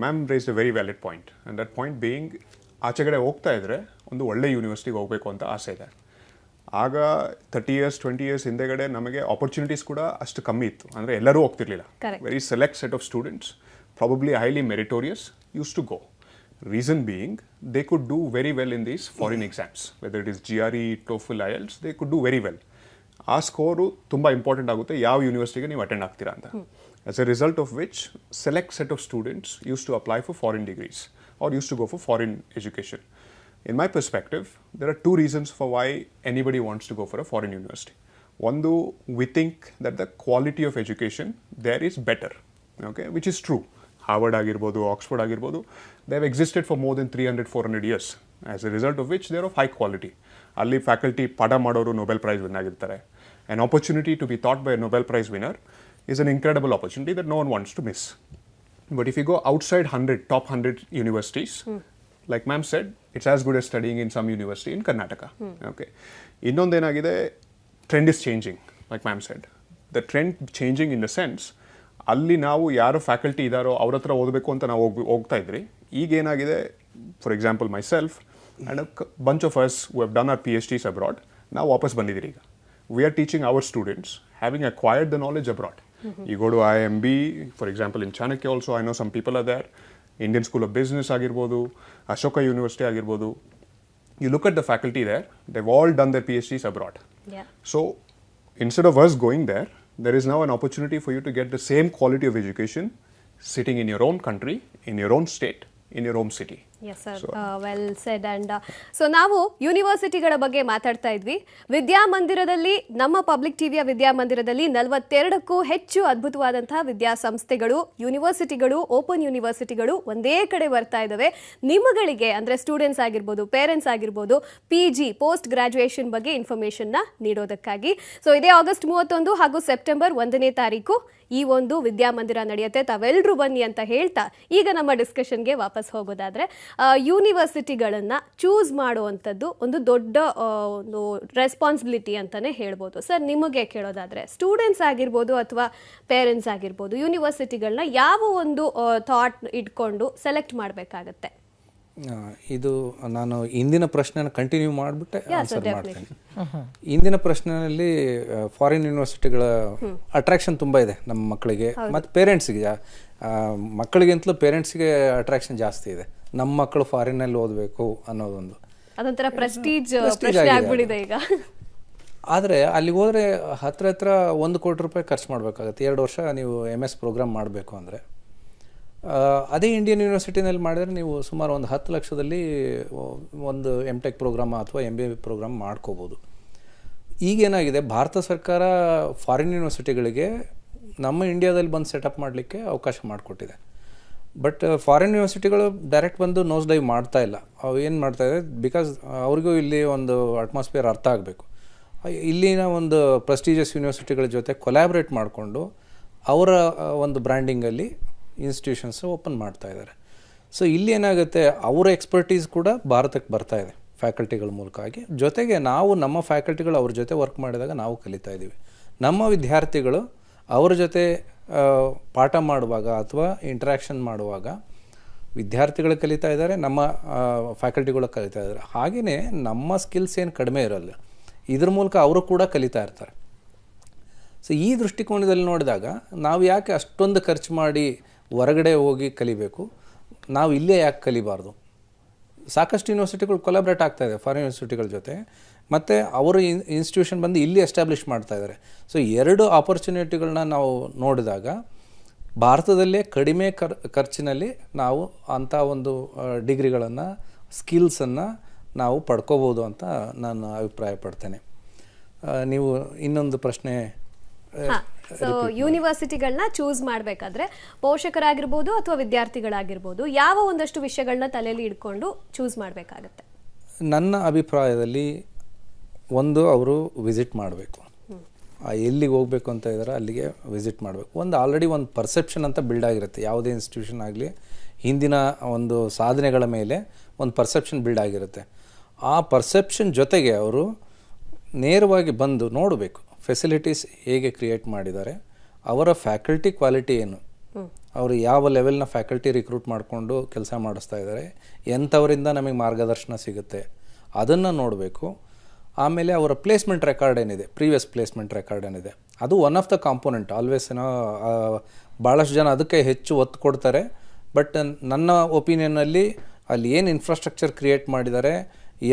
ma'am raised a very valid point. And that point being, ಆಚೆಗಡೆ ಹೋಗ್ತಾ ಇದ್ರೆ ಒಂದು ಒಳ್ಳೆ ಯೂನಿವರ್ಸಿಟಿಗೆ ಹೋಗಬೇಕು ಅಂತ ಆಸೆ ಇದೆ. ಆಗ 30 years 20 years ಹಿಂದೆಗಡೆ ನಮಗೆ ಆಪರ್ಚುನಿಟೀಸ್ ಕೂಡ ಅಷ್ಟು ಕಮ್ಮಿ ಇತ್ತು. ಅಂದರೆ ಎಲ್ಲರೂ ಹೋಗ್ತಿರ್ಲಿಲ್ಲ. Very select set of students, probably highly meritorious, used to go. Reason being, they could do very well in these foreign exams, whether it is GRE, TOEFL, IELTS, they could do very well. ಆ score ತುಂಬ important ಆಗುತ್ತೆ ಯಾವ ಯೂನಿವರ್ಸಿಟಿಗೆ ನೀವು attend ಆಗ್ತೀರಾ ಅಂತ. As a result of which select set of students use to apply for foreign degrees or use to go for foreign education. In my perspective, there are two reasons for why anybody wants to go for a foreign university. One, we think that the quality of education there is better, okay, which is true. Harvard ಆಗಿರ್ಬೋದು, Oxford ಆಗಿರ್ಬೋದು, they have existed for more than 300-400 years. As a result of which they are of high quality. ಅಲ್ಲಿ faculty ಪಾಠ ಮಾಡೋರು Nobel prize win ಆಗಿರ್ತಾರೆ. An opportunity to be taught by a Nobel Prize winner is an incredible opportunity that no one wants to miss. But if you go outside top 100 universities, like ma'am said, it's as good as studying in some university in Karnataka. Okay. ಇನ್ನೊಂದೇನಾಗಿದೆ, trend is changing, like ma'am said. The trend changing in the sense, ಅಲ್ಲಿ ನಾವು ಯಾರು faculty ಇದ್ದಾರೋ ಅವ್ರ ಹತ್ರ ಓದಬೇಕು ಅಂತ ನಾವು ಹೋಗ್ತಾ ಇದ್ರಿ. ಈಗೇನಾಗಿದೆ, for example myself and a bunch of us who have done our PhDs abroad, ನಾವು ವಾಪಸ್ ಬಂದಿದ್ದೀರಿ. ಈಗ we are teaching our students having acquired the knowledge abroad. You go to IIMB, for example, in Chanakya also, I know some people are there. Indian School of Business ಆಗಿರ್ಬೋದು, Ashoka University ಆಗಿರ್ಬೋದು. You look at the faculty there, they've all done their PhDs abroad. Yeah. So, instead of us going there is now an opportunity for you to get the same quality of education sitting in your own country, in your own state, in your own city. Yes, sir. Well said. And so ನಾವು ಯೂನಿವರ್ಸಿಟಿಗಳ ಬಗ್ಗೆ ಮಾತಾಡ್ತಾ ಇದ್ವಿ. ವಿದ್ಯಾಮಂದಿರದಲ್ಲಿ, ನಮ್ಮ public ಟಿವಿಯ ವಿದ್ಯಾಮಂದಿರದಲ್ಲಿ 42ಕ್ಕೂ ಹೆಚ್ಚು ಅದ್ಭುತವಾದಂತಹ ವಿದ್ಯಾಸಂಸ್ಥೆಗಳು, ಯೂನಿವರ್ಸಿಟಿಗಳು, open ಯೂನಿವರ್ಸಿಟಿಗಳು ಒಂದೇ ಕಡೆ ಬರ್ತಾ ಇದ್ದಾವೆ. ನಿಮ್ಮಗಳಿಗೆ ಅಂದರೆ ಸ್ಟೂಡೆಂಟ್ಸ್ ಆಗಿರ್ಬೋದು, ಪೇರೆಂಟ್ಸ್ ಆಗಿರ್ಬೋದು, PG ಪೋಸ್ಟ್ ಗ್ರಾಜುಯೇಷನ್ ಬಗ್ಗೆ ಇನ್ಫಾರ್ಮೇಷನ್ನ ನೀಡೋದಕ್ಕಾಗಿ. ಸೊ ಇದೇ ಆಗಸ್ಟ್ 31 ಹಾಗೂ ಸೆಪ್ಟೆಂಬರ್ 1ನೇ ತಾರೀಕು ಈ ಒಂದು ವಿದ್ಯಾಮಂದಿರ ನಡೆಯುತ್ತೆ. ತಾವೆಲ್ಲರೂ ಬನ್ನಿ ಅಂತ ಹೇಳ್ತಾ ಈಗ ನಮ್ಮ ಡಿಸ್ಕಷನ್ಗೆ ವಾಪಸ್ ಹೋಗೋದಾದ್ರೆ, ಯೂನಿವರ್ಸಿಟಿಗಳನ್ನು ಚೂಸ್ ಮಾಡುವಂಥದ್ದು ಒಂದು ದೊಡ್ಡ ಒಂದು ರೆಸ್ಪಾನ್ಸಿಬಿಲಿಟಿ ಅಂತಲೇ ಹೇಳ್ಬೋದು. ಸರ್, ನಿಮಗೆ ಕೇಳೋದಾದರೆ, ಸ್ಟೂಡೆಂಟ್ಸ್ ಆಗಿರ್ಬೋದು ಅಥವಾ ಪೇರೆಂಟ್ಸ್ ಆಗಿರ್ಬೋದು, ಯೂನಿವರ್ಸಿಟಿಗಳನ್ನ ಯಾವ ಒಂದು ಥಾಟ್ ಇಟ್ಕೊಂಡು ಸೆಲೆಕ್ಟ್ ಮಾಡಬೇಕಾಗತ್ತೆ? ಇದು ನಾನು ಇಂದಿನ ಪ್ರಶ್ನೆನ ಕಂಟಿನ್ಯೂ ಮಾಡಿಬಿಟ್ಟೆ ಆನ್ಸರ್ ಮಾಡ್ತೇನೆ. ಇಂದಿನ ಪ್ರಶ್ನೆಯಲ್ಲಿ ಫಾರಿನ್ ಯೂನಿವರ್ಸಿಟಿಗಳ ಅಟ್ರಾಕ್ಷನ್ ತುಂಬ ಇದೆ ನಮ್ಮ ಮಕ್ಕಳಿಗೆ ಮತ್ತು ಪೇರೆಂಟ್ಸಿಗೆ. ಮಕ್ಕಳಿಗಿಂತಲೂ ಪೇರೆಂಟ್ಸ್ಗೆ ಅಟ್ರಾಕ್ಷನ್ ಜಾಸ್ತಿ ಇದೆ. ನಮ್ಮ ಮಕ್ಕಳು ಫಾರಿನಲ್ಲಿ ಓದಬೇಕು ಅನ್ನೋದೊಂದು ಅದೊಂಥರ ಪ್ರೆಸ್ಟೀಜ್ ಆಗ್ಬಿಟ್ಟಿದೆ ಈಗ. ಆದರೆ ಅಲ್ಲಿಗೆ ಹೋದರೆ ಹತ್ರ 1 ಕೋಟಿ ರೂಪಾಯಿ ಖರ್ಚು ಮಾಡಬೇಕಾಗತ್ತೆ. 2 ವರ್ಷ ನೀವು MS ಪ್ರೋಗ್ರಾಮ್ ಮಾಡಬೇಕು ಅಂದರೆ. ಅದೇ ಇಂಡಿಯನ್ ಯೂನಿವರ್ಸಿಟಿನಲ್ಲಿ ಮಾಡಿದರೆ ನೀವು ಸುಮಾರು ಒಂದು 10 ಲಕ್ಷದಲ್ಲಿ ಒಂದು MTech ಪ್ರೋಗ್ರಾಮ್ ಅಥವಾ MBA ಪ್ರೋಗ್ರಾಮ್ ಮಾಡ್ಕೋಬೋದು. ಈಗೇನಾಗಿದೆ, ಭಾರತ ಸರ್ಕಾರ ಫಾರಿನ್ ಯೂನಿವರ್ಸಿಟಿಗಳಿಗೆ ನಮ್ಮ ಇಂಡಿಯಾದಲ್ಲಿ ಬಂದು ಸೆಟಪ್ ಮಾಡಲಿಕ್ಕೆ ಅವಕಾಶ ಮಾಡಿಕೊಟ್ಟಿದೆ. ಬಟ್ ಫಾರಿನ್ ಯೂನಿವರ್ಸಿಟಿಗಳು ಡೈರೆಕ್ಟ್ ಬಂದು ನೋಸ್ ಡೈವ್ ಮಾಡ್ತಾ ಇಲ್ಲ. ಅವು ಏನು ಮಾಡ್ತಾಯಿದೆ, ಬಿಕಾಸ್ ಅವ್ರಿಗೂ ಇಲ್ಲಿ ಒಂದು ಅಟ್ಮಾಸ್ಫಿಯರ್ ಅರ್ಥ ಆಗಬೇಕು. ಇಲ್ಲಿನ ಒಂದು ಪ್ರೆಸ್ಟೀಜಿಯಸ್ ಯೂನಿವರ್ಸಿಟಿಗಳ ಜೊತೆ ಕೊಲ್ಯಾಬ್ರೇಟ್ ಮಾಡಿಕೊಂಡು ಅವರ ಒಂದು ಬ್ರ್ಯಾಂಡಿಂಗಲ್ಲಿ ಇನ್ಸ್ಟಿಟ್ಯೂಷನ್ಸ್ ಓಪನ್ ಮಾಡ್ತಾ ಇದ್ದಾರೆ. ಸೊ ಇಲ್ಲಿ ಏನಾಗುತ್ತೆ, ಅವರ ಎಕ್ಸ್ಪರ್ಟೀಸ್ ಕೂಡ ಭಾರತಕ್ಕೆ ಬರ್ತಾ ಇದೆ ಫ್ಯಾಕಲ್ಟಿಗಳ ಮೂಲಕ ಆಗಿ. ಜೊತೆಗೆ ನಾವು ನಮ್ಮ ಫ್ಯಾಕಲ್ಟಿಗಳು ಅವ್ರ ಜೊತೆ ವರ್ಕ್ ಮಾಡಿದಾಗ ನಾವು ಕಲಿತಾ ಇದ್ದೀವಿ. ನಮ್ಮ ವಿದ್ಯಾರ್ಥಿಗಳು ಅವ್ರ ಜೊತೆ ಪಾಠ ಮಾಡುವಾಗ ಅಥವಾ ಇಂಟ್ರ್ಯಾಕ್ಷನ್ ಮಾಡುವಾಗ ವಿದ್ಯಾರ್ಥಿಗಳು ಕಲಿತಾ ಇದ್ದಾರೆ, ನಮ್ಮ ಫ್ಯಾಕಲ್ಟಿಗಳು ಕಲಿತಾ ಇದ್ದಾರೆ. ಹಾಗೆಯೇ ನಮ್ಮ ಸ್ಕಿಲ್ಸ್ ಏನು ಕಡಿಮೆ ಇರೋಲ್ಲ, ಇದ್ರ ಮೂಲಕ ಅವರು ಕೂಡ ಕಲಿತಾ ಇರ್ತಾರೆ. ಸೊ ಈ ದೃಷ್ಟಿಕೋನದಲ್ಲಿ ನೋಡಿದಾಗ ನಾವು ಯಾಕೆ ಅಷ್ಟೊಂದು ಖರ್ಚು ಮಾಡಿ ಹೊರಗಡೆ ಹೋಗಿ ಕಲಿಬೇಕು, ನಾವು ಇಲ್ಲೇ ಯಾಕೆ ಕಲಿಬಾರ್ದು? ಸಾಕಷ್ಟು ಯೂನಿವರ್ಸಿಟಿಗಳು ಕೊಲಾಬ್ರೇಟ್ ಆಗ್ತಾ ಇದೆ ಫಾರಿನ್ ಯೂನಿವರ್ಸಿಟಿಗಳ ಜೊತೆ, ಮತ್ತು ಅವರು ಇನ್ಸ್ಟಿಟ್ಯೂಷನ್ ಬಂದು ಇಲ್ಲಿ ಎಸ್ಟಾಬ್ಲಿಷ್ ಮಾಡ್ತಾ ಇದ್ದಾರೆ. ಸೊ 2 ಆಪರ್ಚುನಿಟಿಗಳನ್ನ ನಾವು ನೋಡಿದಾಗ ಭಾರತದಲ್ಲೇ ಕಡಿಮೆ ಖರ್ಚಿನಲ್ಲಿ ನಾವು ಅಂಥ ಒಂದು ಡಿಗ್ರಿಗಳನ್ನು, ಸ್ಕಿಲ್ಸನ್ನು ನಾವು ಪಡ್ಕೋಬೋದು ಅಂತ ನಾನು ಅಭಿಪ್ರಾಯ ಪಡ್ತೇನೆ. ನೀವು ಇನ್ನೊಂದು ಪ್ರಶ್ನೆ. ಸೊ ಯೂನಿವರ್ಸಿಟಿಗಳನ್ನ ಚೂಸ್ ಮಾಡಬೇಕಾದ್ರೆ ಪೋಷಕರಾಗಿರ್ಬೋದು ಅಥವಾ ವಿದ್ಯಾರ್ಥಿಗಳಾಗಿರ್ಬೋದು ಯಾವ ಒಂದಷ್ಟು ವಿಷಯಗಳನ್ನ ತಲೆಯಲ್ಲಿ ಇಟ್ಕೊಂಡು ಚೂಸ್ ಮಾಡಬೇಕಾಗತ್ತೆ? ನನ್ನ ಅಭಿಪ್ರಾಯದಲ್ಲಿ ಒಂದು, ಅವರು ವಿಸಿಟ್ ಮಾಡಬೇಕು. ಎಲ್ಲಿಗೆ ಹೋಗಬೇಕು ಅಂತ ಇದ್ದಾರೆ ಅಲ್ಲಿಗೆ ವಿಸಿಟ್ ಮಾಡಬೇಕು. ಆಲ್ರೆಡಿ ಒಂದು ಪರ್ಸೆಪ್ಷನ್ ಅಂತ ಬಿಲ್ಡ್ ಆಗಿರುತ್ತೆ. ಯಾವುದೇ ಇನ್ಸ್ಟಿಟ್ಯೂಷನ್ ಆಗಲಿ ಹಿಂದಿನ ಒಂದು ಸಾಧನೆಗಳ ಮೇಲೆ ಒಂದು ಪರ್ಸೆಪ್ಷನ್ ಬಿಲ್ಡ್ ಆಗಿರುತ್ತೆ. ಆ ಪರ್ಸೆಪ್ಷನ್ ಜೊತೆಗೆ ಅವರು ನೇರವಾಗಿ ಬಂದು ನೋಡಬೇಕು ಫೆಸಿಲಿಟೀಸ್ ಹೇಗೆ ಕ್ರಿಯೇಟ್ ಮಾಡಿದ್ದಾರೆ, ಅವರ ಫ್ಯಾಕಲ್ಟಿ ಕ್ವಾಲಿಟಿ ಏನು, ಅವರು ಯಾವ ಲೆವೆಲ್ನ ಫ್ಯಾಕಲ್ಟಿ ರಿಕ್ರೂಟ್ ಮಾಡಿಕೊಂಡು ಕೆಲಸ ಮಾಡಿಸ್ತಾ ಇದ್ದಾರೆ, ಎಂಥವರಿಂದ ನಮಗೆ ಮಾರ್ಗದರ್ಶನ ಸಿಗುತ್ತೆ ಅದನ್ನು ನೋಡಬೇಕು. ಆಮೇಲೆ ಅವರ ಪ್ಲೇಸ್ಮೆಂಟ್ ರೆಕಾರ್ಡ್ ಏನಿದೆ, ಪ್ರೀವಿಯಸ್ ಪ್ಲೇಸ್ಮೆಂಟ್ ರೆಕಾರ್ಡ್ ಏನಿದೆ, ಅದು one of the component. Always ಭಾಳಷ್ಟು ಜನ ಅದಕ್ಕೆ ಹೆಚ್ಚು ಒತ್ತು ಕೊಡ್ತಾರೆ. ಬಟ್ ನನ್ನ ಒಪಿನಿಯನ್ನಲ್ಲಿ ಅಲ್ಲಿ ಏನು ಇನ್ಫ್ರಾಸ್ಟ್ರಕ್ಚರ್ ಕ್ರಿಯೇಟ್ ಮಾಡಿದ್ದಾರೆ,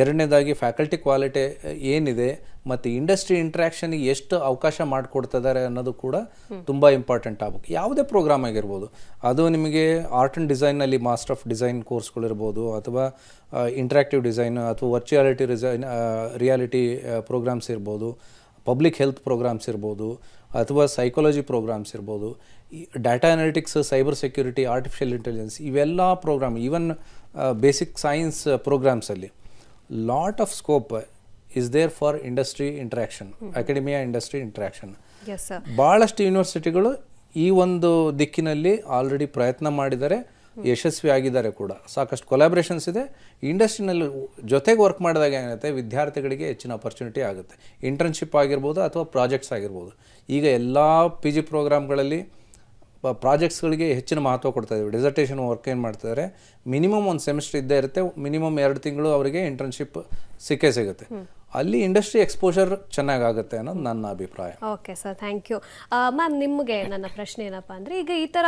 ಎರಡನೇದಾಗಿ ಫ್ಯಾಕಲ್ಟಿ ಕ್ವಾಲಿಟಿ ಏನಿದೆ, ಮತ್ತು ಇಂಡಸ್ಟ್ರಿ ಇಂಟ್ರ್ಯಾಕ್ಷನಿಗೆ ಎಷ್ಟು ಅವಕಾಶ ಮಾಡಿಕೊಡ್ತಿದ್ದಾರೆ ಅನ್ನೋದು ಕೂಡ ತುಂಬ ಇಂಪಾರ್ಟೆಂಟ್ ಆಗಬೇಕು. ಯಾವುದೇ ಪ್ರೋಗ್ರಾಮ್ ಆಗಿರ್ಬೋದು, ಅದು ನಿಮಗೆ ಆರ್ಟ್ ಆ್ಯಂಡ್ ಡಿಸೈನಲ್ಲಿ ಮಾಸ್ಟರ್ ಆಫ್ ಡಿಸೈನ್ ಕೋರ್ಸ್ಗಳಿರ್ಬೋದು, ಅಥವಾ ಇಂಟ್ರ್ಯಾಕ್ಟಿವ್ ಡಿಸೈನ್ ಅಥವಾ ವರ್ಚುಯಾಲಿಟಿ ರಿಯಾಲಿಟಿ ಪ್ರೋಗ್ರಾಮ್ಸ್ ಇರ್ಬೋದು, ಪಬ್ಲಿಕ್ ಹೆಲ್ತ್ ಪ್ರೋಗ್ರಾಮ್ಸ್ ಇರ್ಬೋದು, ಅಥವಾ ಸೈಕಾಲಜಿ ಪ್ರೋಗ್ರಾಮ್ಸ್ ಇರ್ಬೋದು, data analytics, cyber security, artificial intelligence, ಇವೆಲ್ಲ ಪ್ರೋಗ್ರಾಮ್, ಈವನ್ ಬೇಸಿಕ್ ಸೈನ್ಸ್ ಪ್ರೋಗ್ರಾಮ್ಸಲ್ಲಿ lot of scope is there for industry interaction, academia industry interaction. ಭಾಳಷ್ಟು ಯೂನಿವರ್ಸಿಟಿಗಳು ಈ ಒಂದು ದಿಕ್ಕಿನಲ್ಲಿ ಆಲ್ರೆಡಿ ಪ್ರಯತ್ನ ಮಾಡಿದ್ದಾರೆ, ಯಶಸ್ವಿ ಆಗಿದ್ದಾರೆ ಕೂಡ. ಸಾಕಷ್ಟು ಕೊಲಾಬ್ರೇಷನ್ಸ್ ಇದೆ. ಇಂಡಸ್ಟ್ರಿನಲ್ಲಿ ಜೊತೆಗೆ ವರ್ಕ್ ಮಾಡಿದಾಗ ಏನಾಗುತ್ತೆ, ವಿದ್ಯಾರ್ಥಿಗಳಿಗೆ ಹೆಚ್ಚಿನ ಅಪರ್ಚುನಿಟಿ ಆಗುತ್ತೆ. ಇಂಟರ್ನ್ಶಿಪ್ ಆಗಿರ್ಬೋದು ಅಥವಾ ಪ್ರಾಜೆಕ್ಟ್ಸ್ ಆಗಿರ್ಬೋದು. ಈಗ ಎಲ್ಲ PG ಪ್ರೋಗ್ರಾಮ್ಗಳಲ್ಲಿ ಪ್ರಾಜೆಕ್ಟ್ಸ್ಗಳಿಗೆ ಹೆಚ್ಚಿನ ಮಹತ್ವ ಕೊಡ್ತಾ ಇದ್ದೀವಿ. ಡಿಸರ್ಟೇಷನ್ ವರ್ಕ್ ಏನು ಮಾಡ್ತಿದ್ದಾರೆ, ಮಿನಿಮಮ್ ಒಂದು ಸೆಮಿಸ್ಟರ್ ಇದ್ದೇ ಇರುತ್ತೆ, ಮಿನಿಮಮ್ 2 ತಿಂಗಳು ಅವರಿಗೆ ಇಂಟರ್ನ್ಶಿಪ್ ಸಿಕ್ಕೇ ಸಿಗುತ್ತೆ. ಅಲ್ಲಿ ಇಂಡಸ್ಟ್ರಿ ಎಕ್ಸ್ಪೋಜರ್ ಚೆನ್ನಾಗಾಗುತ್ತೆ ಅನ್ನೋದು ನನ್ನ ಅಭಿಪ್ರಾಯ. Okay sir, thank you. Ma'am, ನಿಮಗೆ ನನ್ನ ಪ್ರಶ್ನೆ ಏನಪ್ಪ ಅಂದರೆ, ಈಗ ಈ ಥರ